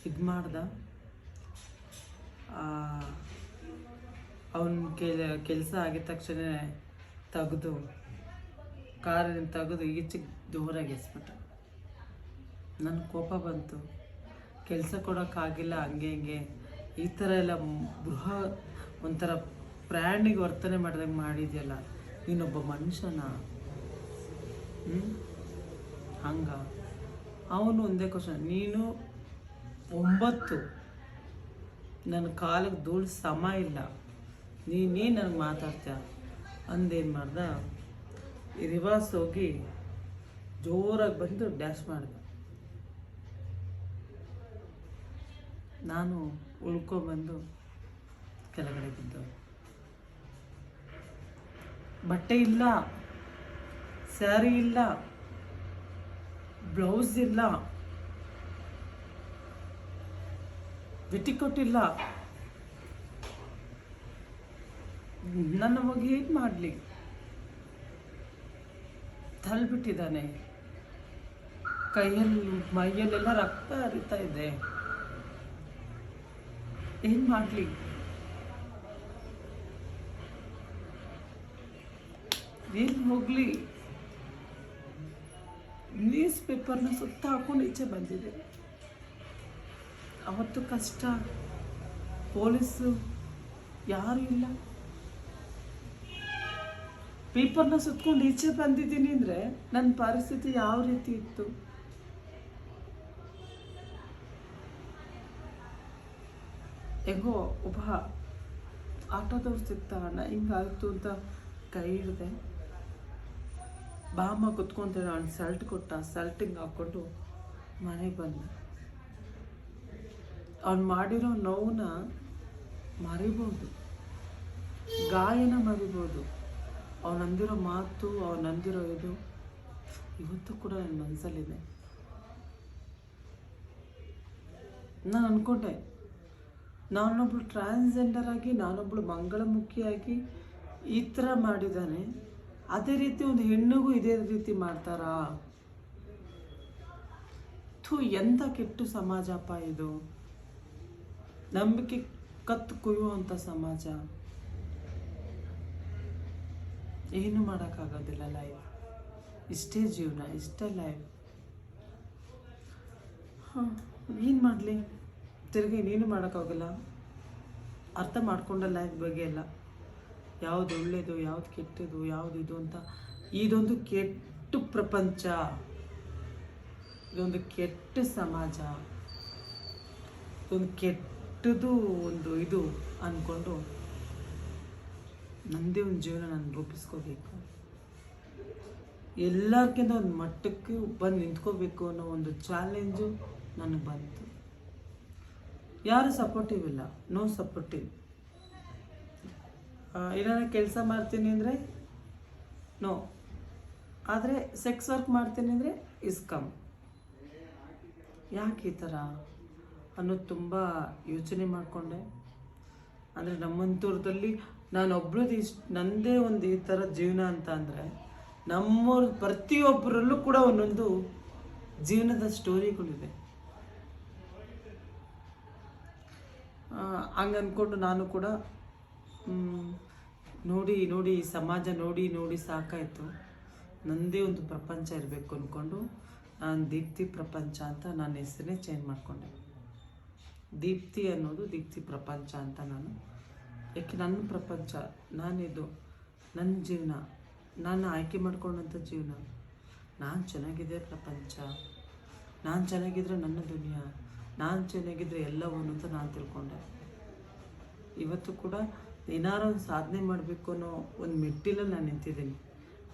S2: ಇದು ಮಾಡ್ದ. ಅವನ ಕೆಲಸ ಆಗಿದ ತಕ್ಷಣ ತೆಗೆದು ಕಾರಿನ ತೆಗೆದು ಈಚೆಗೆ ದೂರಾಗಿ ಎಸ್ಬಿಟ್ಟ. ನನ್ನ ಕೋಪ ಬಂತು, ಕೆಲಸ ಕೊಡೋಕ್ಕಾಗಿಲ್ಲ, ಹಂಗೆ ಹಿಂಗೆ ಈ ಥರ ಎಲ್ಲ ಒಂಥರ ಪ್ರಾಣಿಗೆ ವರ್ತನೆ ಮಾಡಿದಂಗೆ ಮಾಡಿದ್ಯಲ್ಲ, ನೀನೊಬ್ಬ ಮನುಷ್ಯನ? ಹಂಗ ಅವನು ಒಂದೇ ಕ್ವಶನ್, ನೀನು 9 ನನ್ನ ಕಾಲಿಗೆ ಧೂಳು ಸಮ ಇಲ್ಲ, ನೀನೇ ನನಗೆ ಮಾತಾಡ್ತೀಯ ಅಂದೇನು ಮಾಡ್ದ, ರಿವರ್ಸ್ ಹೋಗಿ ಜೋರಾಗಿ ಬಂದು ಡ್ಯಾಶ್ ಮಾಡಿದೆ. ನಾನು ಉಳ್ಕೊಬಂದು ಕೆಳಗಡೆ ಬಿದ್ದು. ಬಟ್ಟೆ ಇಲ್ಲ, ಸ್ಯಾರಿ ಇಲ್ಲ, ಬ್ಲೌಸ್ ಇಲ್ಲ, ಪೆಟಿಕೋಟ್ ಇಲ್ಲ. ನನ್ನ ಮಗ ಏನು ಮಾಡಲಿ, ತಳ್ಳಿಬಿಟ್ಟಿದ್ದಾನೆ, ಕೈಯಲ್ಲಿ ಮೈಯಲ್ಲೆಲ್ಲ ರಕ್ತ ಹರಿತಾ ಇದೆ, ಏನು ಮಾಡಲಿ? ಏನು ಹೋಗಲಿ? ನ್ಯೂಸ್ ಪೇಪರ್ನ ಸುತ್ತ ಹಾಕೊಂಡು ಈಚೆ ಬಂದಿದೆ. ಅವತ್ತು ಕಷ್ಟ, ಪೊಲೀಸು ಯಾರು ಇಲ್ಲ, ಪೇಪರ್ನ ಸುತ್ಕೊಂಡು ಈಚೆ ಬಂದಿದ್ದೀನಿ ಅಂದರೆ ನನ್ನ ಪರಿಸ್ಥಿತಿ ಯಾವ ರೀತಿ ಇತ್ತು? ಹೆಂಗೋ ಒಬ್ಬ ಆಟೋದವ್ರು ಸಿಗ್ತಾವಣ್ಣ, ಹಿಂಗಾಯ್ತು ಅಂತ ಕೈ ಹಿಡಿದೆ. ಬಾಮ ಕುತ್ಕೊಂತೇನೆ, ಅವ್ನು ಸಲ್ಟ್ ಕೊಟ್ಟ, ಸಲ್ಟಿಂಗ್ ಹಾಕ್ಕೊಂಡು ಮನೆಗೆ ಬಂದ. ಅವ್ನು ಮಾಡಿರೋ ನೋವನ್ನ ಮರಿಬೋದು, ಗಾಯನ ಮರಿಬೋದು, ಅವನಂದಿರೋ ಮಾತು, ಅವನಂದಿರೋ ಇದು ಇವತ್ತು ಕೂಡ ನನ್ನ ಮನಸ್ಸಲ್ಲಿದೆ. ನಾನು ಅಂದ್ಕೊಂಡೆ, ನಾನೊಬ್ಳು ಟ್ರಾನ್ಸ್ಜೆಂಡರ್ ಆಗಿ, ನಾನೊಬ್ಳು ಮಂಗಳಮುಖಿಯಾಗಿ ಈ ಥರ ಮಾಡಿದ್ದಾನೆ, ಅದೇ ರೀತಿ ಒಂದು ಹೆಣ್ಣಿಗೂ ಇದೇ ರೀತಿ ಮಾಡ್ತಾರಾ? ಎಂಥ ಕೆಟ್ಟು ಸಮಾಜಪ್ಪ ಇದು, ನಂಬಿಕೆ ಕತ್ತು ಕುಯ್ಯುವಂಥ ಸಮಾಜ. ಏನು ಮಾಡೋಕ್ಕಾಗೋದಿಲ್ಲ, ಲೈಫ್ ಇಷ್ಟೇ ಜೀವನ, ಇಷ್ಟೇ ಲೈಫ್. ಏನು ಮಾಡಲಿ, ತಿರುಗಿ ನೀನು ಮಾಡೋಕ್ಕಾಗಲ್ಲ. ಅರ್ಥ ಮಾಡ್ಕೊಂಡ ಲೈಫ್ ಬಗ್ಗೆ ಎಲ್ಲ, ಯಾವುದು ಒಳ್ಳೆಯದು, ಯಾವುದು ಕೆಟ್ಟದು, ಯಾವುದು ಇದು ಅಂತ. ಇದೊಂದು ಕೆಟ್ಟ ಪ್ರಪಂಚ, ಇದೊಂದು ಕೆಟ್ಟ ಸಮಾಜ, ಇದೊಂದು ಕೆಟ್ಟದು ಒಂದು ಇದು ಅಂದ್ಕೊಂಡು ನನ್ನದೇ ಒಂದು ಜೀವನ ನಾನು ರೂಪಿಸ್ಕೋಬೇಕು, ಎಲ್ಲಕ್ಕಿಂತ ಒಂದು ಮಟ್ಟಕ್ಕೆ ಬಂದು ನಿಂತ್ಕೋಬೇಕು ಅನ್ನೋ ಒಂದು ಚಾಲೆಂಜು ನನಗೆ ಬಂತು. ಯಾರು ಸಪೋರ್ಟಿವ್ ಇಲ್ಲ, ನೋ ಸಪೋರ್ಟಿವ್. ಏನಾರ ಕೆಲಸ ಮಾಡ್ತೀನಿ ಅಂದರೆ ನೋ, ಆದರೆ ಸೆಕ್ಸ್ ವರ್ಕ್ ಮಾಡ್ತೀನಿ ಅಂದರೆ ಇಸ್ಕಮ್. ಯಾಕೆ ಈ ಥರ ಅನ್ನೋದು ತುಂಬ ಯೋಚನೆ ಮಾಡಿಕೊಂಡೆ. ಅಂದರೆ ನಮ್ಮಂತೂರದಲ್ಲಿ ನಾನೊಬ್ಳದ್ದು ನನ್ನದೇ ಒಂದು ಈ ಥರ ಜೀವನ ಅಂತ ಅಂದರೆ, ನಮ್ಮವ್ರ ಪ್ರತಿಯೊಬ್ಬರಲ್ಲೂ ಕೂಡ ಒಂದೊಂದು ಜೀವನದ ಸ್ಟೋರಿಗಳಿದೆ. ಹಂಗೆ ಅಂದ್ಕೊಂಡು ನಾನು ಕೂಡ ನೋಡಿ ಸಮಾಜ ನೋಡಿ ಸಾಕಾಯಿತು, ನನ್ನದೇ ಒಂದು ಪ್ರಪಂಚ ಇರಬೇಕು ಅಂದ್ಕೊಂಡು ನಾನು ದೀಪ್ತಿ ಪ್ರಪಂಚ ಅಂತ ನನ್ನ ಹೆಸರನ್ನೇ ಚೇಂಜ್ ಮಾಡಿಕೊಂಡೆ. ದೀಪ್ತಿ ಅನ್ನೋದು ದೀಪ್ತಿ ಪ್ರಪಂಚ ಅಂತ ನಾನು. ಯಾಕೆ ನನ್ನ ಪ್ರಪಂಚ, ನಾನಿದು, ನನ್ನ ಜೀವನ, ನಾನು ಆಯ್ಕೆ ಮಾಡ್ಕೊಂಡಂಥ ಜೀವನ. ನಾನು ಚೆನ್ನಾಗಿದ್ದರೆ ಪ್ರಪಂಚ, ನಾನು ಚೆನ್ನಾಗಿದ್ದರೆ ನನ್ನ ದುನಿಯಾ, ನಾನು ಚೆನ್ನಾಗಿದ್ದರೆ ಎಲ್ಲವನ್ನು ಅಂತ ನಾನು ತಿಳ್ಕೊಂಡೆ. ಇವತ್ತು ಕೂಡ ಏನಾರು ಒಂದು ಸಾಧನೆ ಮಾಡಬೇಕು ಅನ್ನೋ ಒಂದು ಮೆಟ್ಟಿಲಲ್ಲಿ ನಾನು ನಿಂತಿದ್ದೀನಿ.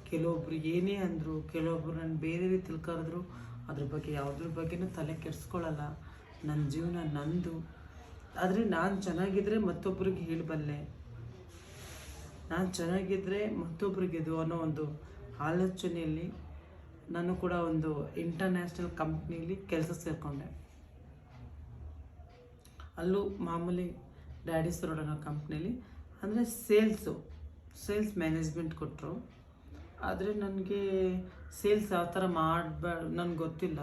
S2: ಕೆಲವೊಬ್ರು ಏನೇ ಅಂದರು, ಕೆಲವೊಬ್ರು ನಾನು ಬೇರೆ ರೀತಿಲಿ ಕರೆದ್ರು, ಅದ್ರ ಬಗ್ಗೆ ಯಾವುದ್ರ ಬಗ್ಗೆನೂ ತಲೆ ಕೆಡಿಸ್ಕೊಳ್ಳಲ್ಲ. ನನ್ನ ಜೀವನ ನಂದು. ಆದರೆ ನಾನು ಚೆನ್ನಾಗಿದ್ದರೆ ಮತ್ತೊಬ್ಬರಿಗೆ ಹೇಳಬಲ್ಲೆ, ನಾನು ಚೆನ್ನಾಗಿದ್ದರೆ ಮತ್ತೊಬ್ರಿಗೆದು ಅನ್ನೋ ಒಂದು ಆಲೋಚನೆಯಲ್ಲಿ ನಾನು ಕೂಡ ಒಂದು ಇಂಟರ್ನ್ಯಾಷನಲ್ ಕಂಪ್ನಿಲಿ ಕೆಲಸ ಸೇರಿಕೊಂಡೆ. ಅಲ್ಲೂ ಮಾಮೂಲಿ ಡ್ಯಾಡೀಸ್ ರೋಡ್ ಅನ್ನೋ ಕಂಪ್ನಿಲಿ, ಅಂದರೆ ಸೇಲ್ಸ್ ಮ್ಯಾನೇಜ್ಮೆಂಟ್ ಕೊಟ್ಟರು. ಆದರೆ ನನಗೆ ಸೇಲ್ಸ್ ಯಾವ ಥರ ಮಾಡಬಾರ್ದು ನನಗೆ ಗೊತ್ತಿಲ್ಲ.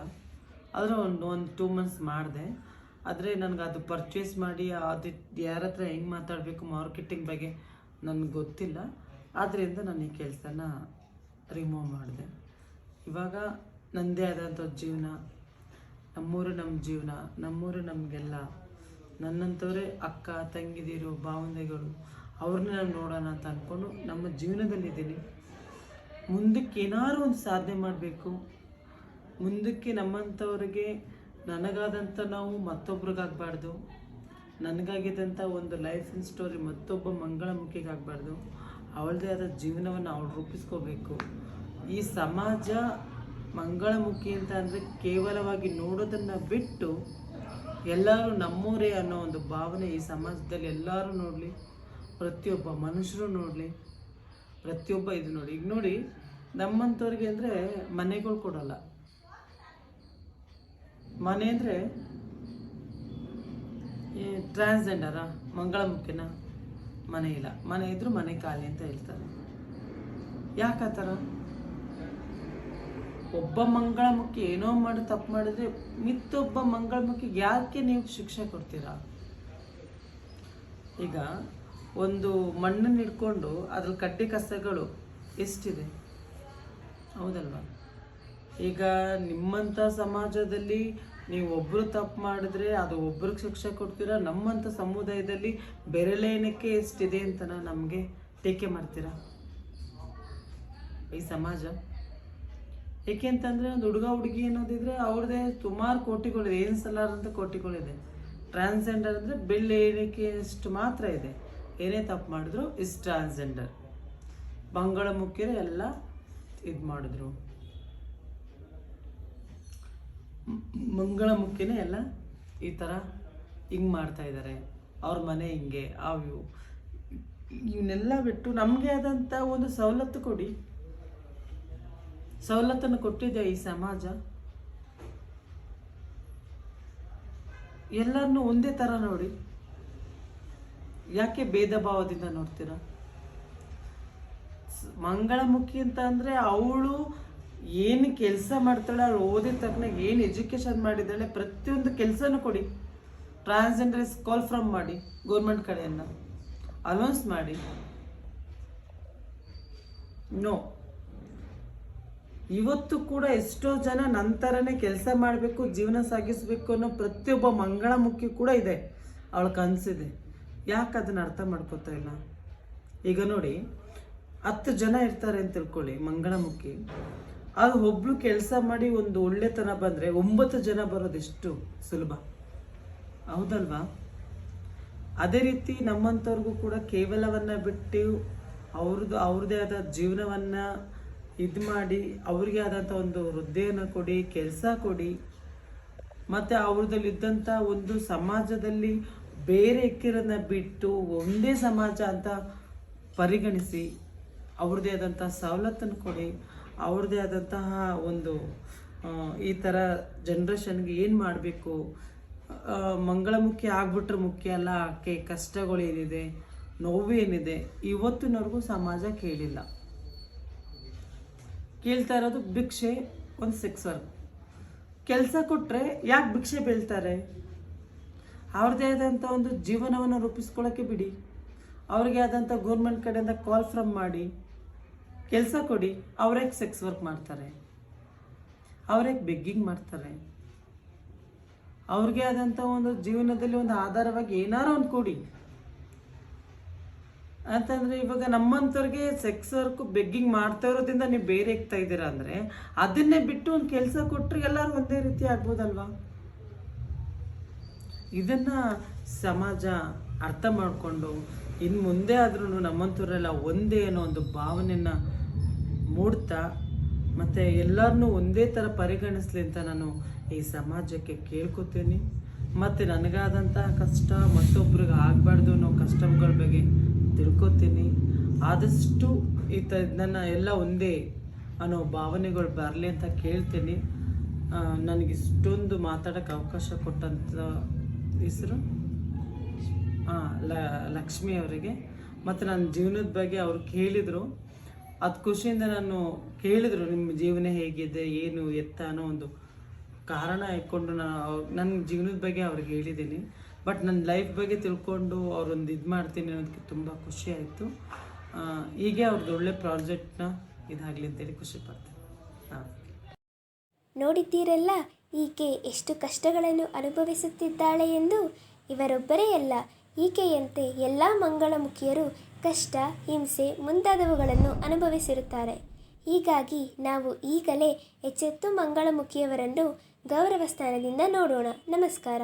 S2: ಆದರೆ ಒಂದು 2 months ಮಾಡಿದೆ. ಆದರೆ ನನಗೆ ಅದು ಪರ್ಚೇಸ್ ಮಾಡಿ ಅದು ಯಾರ ಹತ್ರ ಹೆಂಗೆ ಮಾತಾಡಬೇಕು ಮಾರ್ಕೆಟಿಂಗ್ ಬಗ್ಗೆ ನನಗೆ ಗೊತ್ತಿಲ್ಲ. ಆದ್ದರಿಂದ ನಾನು ಈ ಕೆಲಸನ ರಿಮೂವ್ ಮಾಡಿದೆ. ಇವಾಗ ನನ್ನದೇ ಆದಂಥ ಜೀವನ, ನಮ್ಮೂರು ನಮ್ಮ ಜೀವನ, ನಮ್ಮೂರು ನಮಗೆಲ್ಲ. ನನ್ನಂಥವರೇ ಅಕ್ಕ ತಂಗಿದಿರು ಭಾವಂದಿಗಳು, ಅವ್ರನ್ನ ನಾನು ನೋಡೋಣ ಅಂತ ಅಂದ್ಕೊಂಡು ನಮ್ಮ ಜೀವನದಲ್ಲಿದ್ದೀನಿ. ಮುಂದಕ್ಕೆ ಏನಾದ್ರು ಒಂದು ಸಾಧನೆ ಮಾಡಬೇಕು. ಮುಂದಕ್ಕೆ ನಮ್ಮಂಥವ್ರಿಗೆ ನನಗಾದಂಥ ನಾವು ಮತ್ತೊಬ್ರಿಗಾಗಬಾರ್ದು. ನನಗಾಗಿದ್ದಂಥ ಒಂದು ಲೈಫಿನ ಸ್ಟೋರಿ ಮತ್ತೊಬ್ಬ ಮಂಗಳಮುಖಿಗಾಗಬಾರ್ದು. ಅವಳದೇ ಆದ ಜೀವನವನ್ನು ಅವಳು ರೂಪಿಸ್ಕೋಬೇಕು. ಈ ಸಮಾಜ ಮಂಗಳಮುಖಿ ಅಂತ ಅಂದರೆ ಕೇವಲವಾಗಿ ನೋಡೋದನ್ನು ಬಿಟ್ಟು ಎಲ್ಲರೂ ನಮ್ಮೂರೇ ಅನ್ನೋ ಒಂದು ಭಾವನೆ ಈ ಸಮಾಜದಲ್ಲಿ ಎಲ್ಲರೂ ನೋಡಲಿ, ಪ್ರತಿಯೊಬ್ಬ ಮನುಷ್ಯರು ನೋಡಲಿ, ಪ್ರತಿಯೊಬ್ಬ ಇದು ನೋಡಿ. ಈಗ ನೋಡಿ, ನಮ್ಮಂಥವ್ರಿಗೆ ಅಂದರೆ ಮನೆಗಳು ಕೊಡೋಲ್ಲ. ಮನೆ ಅಂದರೆ ಟ್ರಾನ್ಸ್ಜೆಂಡರಾ, ಮಂಗಳಮುಖಿನ, ಮನೆ ಇಲ್ಲ, ಮನೆ ಇದ್ರೂ ಮನೆ ಖಾಲಿ ಅಂತ ಹೇಳ್ತಾರೆ. ಯಾಕೆ ಆ ಥರ? ಒಬ್ಬ ಮಂಗಳಮುಖಿ ಏನೋ ಮಾಡಿ ತಪ್ಪು ಮಾಡಿದ್ರೆ ಮಿತ್ತೊಬ್ಬ ಮಂಗಳಮುಖಿಗೆ ಯಾಕೆ ನೀವು ಶಿಕ್ಷೆ ಕೊಡ್ತೀರಾ? ಈಗ ಒಂದು ಮಣ್ಣನ್ನು ಹಿಡ್ಕೊಂಡು ಅದ್ರಲ್ಲಿ ಕಡ್ಡಿ ಕಸಗಳು ಎಷ್ಟಿದೆ, ಹೌದಲ್ವಾ? ಈಗ ನಿಮ್ಮಂಥ ಸಮಾಜದಲ್ಲಿ ನೀವು ಒಬ್ಬರು ತಪ್ಪು ಮಾಡಿದ್ರೆ ಅದು ಒಬ್ರಿಗೆ ಶಿಕ್ಷೆ ಕೊಡ್ತೀರಾ. ನಮ್ಮಂಥ ಸಮುದಾಯದಲ್ಲಿ ಬೆರಳೇನಕ್ಕೆ ಎಷ್ಟಿದೆ ಅಂತ ನಮಗೆ ಟೀಕೆ ಮಾಡ್ತೀರಾ ಈ ಸಮಾಜ. ಏಕೆಂತಂದರೆ ಒಂದು ಹುಡುಗ ಹುಡುಗಿ ಅನ್ನೋದಿದ್ರೆ ಅವ್ರದ್ದೇ ಸುಮಾರು ಕೋಟಿಗಳಿದೆ, ಏನು ಸಲಾರಂಥ ಕೋಟಿಗಳಿದೆ. ಟ್ರಾನ್ಸ್ಜೆಂಡರ್ ಅಂದರೆ ಬೆಳ್ಳಿ ಏಣಿಕೆ ಅಷ್ಟು ಮಾತ್ರ ಇದೆ. ಏನೇ ತಪ್ಪು ಮಾಡಿದ್ರು ಇಸ್ ಟ್ರಾನ್ಸ್ಜೆಂಡರ್. ಮಂಗಳಮುಖಿಯರು ಎಲ್ಲ ಇದು ಮಾಡಿದ್ರು, ಮಂಗಳಮುಖಿನೇ ಎಲ್ಲ ಈ ಥರ ಹಿಂಗೆ ಮಾಡ್ತಾಯಿದ್ದಾರೆ. ಅವ್ರ ಮನೆ ಹಿಂಗೆ ಅವು ಇವನ್ನೆಲ್ಲ ಬಿಟ್ಟು ನಮಗೆ ಆದಂಥ ಒಂದು ಸವಲತ್ತು ಕೊಡಿ. ಸವಲತ್ತನ್ನು ಕೊಟ್ಟಿದೆ ಈ ಸಮಾಜ. ಎಲ್ಲರನ್ನೂ ಒಂದೇ ಥರ ನೋಡಿ, ಯಾಕೆ ಭೇದ ಭಾವದಿಂದ ನೋಡ್ತೀರಾ? ಮಂಗಳಮುಖಿ ಅಂತ ಅಂದರೆ ಅವಳು ಏನು ಕೆಲಸ ಮಾಡ್ತಾಳೆ, ಅವಳು ಓದಿದ ತಕ್ಕನಾಗ ಏನು ಎಜುಕೇಷನ್ ಮಾಡಿದ್ದಾಳೆ, ಪ್ರತಿಯೊಂದು ಕೆಲಸನೂ ಕೊಡಿ. ಟ್ರಾನ್ಸ್ಜೆಂಡರ್ ಕಾಲ್ ಫ್ರಮ್ ಮಾಡಿ, ಗೌರ್ಮೆಂಟ್ ಕಡೆಯನ್ನು ಅನೌನ್ಸ್ ಮಾಡಿ. ನೋ, ಇವತ್ತು ಕೂಡ ಎಷ್ಟೋ ಜನ ನಂತರನೇ ಕೆಲಸ ಮಾಡಬೇಕು, ಜೀವನ ಸಾಗಿಸಬೇಕು ಅನ್ನೋ ಪ್ರತಿಯೊಬ್ಬ ಮಂಗಳಮುಖಿ ಕೂಡ ಇದೆ, ಅವಳ ಕನಸಿದೆ. ಯಾಕೆ ಅದನ್ನು ಅರ್ಥ ಮಾಡ್ಕೋತಾ ಇಲ್ಲ? ಈಗ ನೋಡಿ, 10 ಜನ ಇರ್ತಾರೆ ಅಂತ ತಿಳ್ಕೊಳ್ಳಿ ಮಂಗಳಮುಖಿ. ಅದು ಒಬ್ಳು ಕೆಲಸ ಮಾಡಿ ಒಂದು ಒಳ್ಳೆತನ ಬಂದರೆ 9 ಜನ ಬರೋದೆಷ್ಟು ಸುಲಭ, ಹೌದಲ್ವಾ? ಅದೇ ರೀತಿ ನಮ್ಮಂಥವ್ರಿಗೂ ಕೂಡ ಕೇವಲವನ್ನು ಬಿಟ್ಟು ಅವ್ರದ್ದೇ ಆದ ಜೀವನವನ್ನು ಇದು ಮಾಡಿ ಅವ್ರಿಗೆ ಆದಂಥ ಒಂದು ವೃದ್ಧಿಯನ್ನು ಕೊಡಿ, ಕೆಲಸ ಕೊಡಿ. ಮತ್ತು ಅವ್ರದಲ್ಲಿದ್ದಂಥ ಒಂದು ಸಮಾಜದಲ್ಲಿ ಬೇರೆ ಎಕ್ಕಿರನ್ನ ಬಿಟ್ಟು ಒಂದೇ ಸಮಾಜ ಅಂತ ಪರಿಗಣಿಸಿ ಅವ್ರದ್ದೇ ಆದಂಥ ಸವಲತ್ತನ್ನು ಕೊಡಿ. ಅವ್ರದ್ದೇ ಆದಂತಹ ಒಂದು ಈ ಥರ ಜನ್ರೇಷನ್ಗೆ ಏನು ಮಾಡಬೇಕು, ಮಂಗಳಮುಖಿ ಆಗ್ಬಿಟ್ರೆ ಮುಖ್ಯ ಅಲ್ಲ, ಆಕೆ ಕಷ್ಟಗಳೇನಿದೆ, ನೋವೇನಿದೆ, ಇವತ್ತಿನವರೆಗೂ ಸಮಾಜ ಕೇಳಿಲ್ಲ. ಕೇಳ್ತಾ ಇರೋದು ಭಿಕ್ಷೆ, ಒಂದು ಸೆಕ್ಸ್ ವರ್ಕ್. ಕೆಲಸ ಕೊಟ್ಟರೆ ಯಾಕೆ ಭಿಕ್ಷೆ ಬೀಳ್ತಾರೆ? ಅವ್ರದ್ದೇ ಆದಂಥ ಒಂದು ಜೀವನವನ್ನು ರೂಪಿಸ್ಕೊಳ್ಳೋಕ್ಕೆ ಬಿಡಿ. ಅವ್ರಿಗೆ ಆದಂಥ ಗೌರ್ಮೆಂಟ್ ಕಡೆಯಿಂದ ಕಾಲ್ ಫ್ರಮ್ ಮಾಡಿ ಕೆಲಸ ಕೊಡಿ. ಅವರೇ ಸೆಕ್ಸ್ ವರ್ಕ್ ಮಾಡ್ತಾರೆ, ಅವರೇ ಬೆಗ್ಗಿಂಗ್ ಮಾಡ್ತಾರೆ. ಅವ್ರಿಗೆ ಆದಂಥ ಒಂದು ಜೀವನದಲ್ಲಿ ಒಂದು ಆಧಾರವಾಗಿ ಏನಾರು ಒಂದು ಕೊಡಿ. ಅಂತಂದರೆ ಇವಾಗ ನಮ್ಮಂಥವ್ರಿಗೆ ಸೆಕ್ಸ್ ವರ್ಕು ಬೆಗ್ಗಿಂಗ್ ಮಾಡ್ತಾ ಇರೋದ್ರಿಂದ ನೀವು ಬೇರೆ ಇಗ್ತಾ ಇದ್ದೀರಾ ಅಂದರೆ ಅದನ್ನೇ ಬಿಟ್ಟು ಒಂದು ಕೆಲಸ ಕೊಟ್ಟರೆ ಎಲ್ಲರೂ ಒಂದೇ ರೀತಿ ಆಗ್ಬೋದಲ್ವಾ? ಇದನ್ನು ಸಮಾಜ ಅರ್ಥ ಮಾಡಿಕೊಂಡು ಇನ್ನು ಮುಂದೆ ಆದ್ರೂ ನಮ್ಮಂಥವರೆಲ್ಲ ಒಂದೇ ಅನ್ನೋ ಒಂದು ಭಾವನೆಯನ್ನು ಮೂಡ್ತಾ ಮತ್ತು ಎಲ್ಲರನ್ನೂ ಒಂದೇ ಥರ ಪರಿಗಣಿಸ್ಲಿ ಅಂತ ನಾನು ಈ ಸಮಾಜಕ್ಕೆ ಕೇಳ್ಕೊತೀನಿ. ಮತ್ತು ನನಗಾದಂಥ ಕಷ್ಟ ಮತ್ತೊಬ್ರಿಗೆ ಆಗಬಾರ್ದು ಅನ್ನೋ ಕಷ್ಟಗಳ ಬಗ್ಗೆ ತಿಳ್ಕೊತೀನಿ. ಆದಷ್ಟು ನನ್ನ ಎಲ್ಲ ಒಂದೇ ಅನ್ನೋ ಭಾವನೆಗಳು ಬರಲಿ ಅಂತ ಕೇಳ್ತೀನಿ. ನನಗಿಷ್ಟೊಂದು ಮಾತಾಡೋಕ್ಕೆ ಅವಕಾಶ ಕೊಟ್ಟಂಥ ಹೆಸರು ಲಕ್ಷ್ಮಿ ಅವರಿಗೆ. ಮತ್ತು ನನ್ನ ಜೀವನದ ಬಗ್ಗೆ ಅವ್ರು ಕೇಳಿದರು, ಅದು ಖುಷಿಯಿಂದ ನಾನು ಕೇಳಿದರು ನಿಮ್ಮ ಜೀವನ ಹೇಗಿದೆ ಏನು ಎತ್ತ ಅನ್ನೋ ಒಂದು ಕಾರಣ ಇಟ್ಕೊಂಡು ನನ್ನ ಜೀವನದ ಬಗ್ಗೆ ಅವ್ರಿಗೆ ಹೇಳಿದ್ದೀನಿ. ಬಟ್ ನನ್ನ ಲೈಫ್ ಬಗ್ಗೆ ತಿಳ್ಕೊಂಡು ಅವ್ರೊಂದು ಇದು ಮಾಡ್ತೀನಿ ಅನ್ನೋದಕ್ಕೆ ತುಂಬ ಖುಷಿ ಆಯಿತು. ಹೀಗೆ ಅವ್ರದ್ದು ಒಳ್ಳೆ ಪ್ರಾಜೆಕ್ಟ್ನ ಇದಾಗಲಿ ಅಂತೇಳಿ ಖುಷಿ ಪಡ್ತೀನಿ.
S1: ನೋಡಿದ್ದೀರಲ್ಲ ಈಕೆ ಎಷ್ಟು ಕಷ್ಟಗಳನ್ನು ಅನುಭವಿಸುತ್ತಿದ್ದಾಳೆ ಎಂದು. ಇವರೊಬ್ಬರೇ ಅಲ್ಲ, ಈಕೆಯಂತೆ ಎಲ್ಲ ಮಂಗಳಮುಖಿಯರು ಕಷ್ಟ, ಹಿಂಸೆ ಮುಂತಾದವುಗಳನ್ನು ಅನುಭವಿಸಿರುತ್ತಾರೆ. ಹೀಗಾಗಿ ನಾವು ಈಗಲೇ ಎಚ್ಚೆತ್ತು ಮಂಗಳಮುಖಿಯವರನ್ನು ಗೌರವ ಸ್ಥಾನದಿಂದ ನೋಡೋಣ. ನಮಸ್ಕಾರ.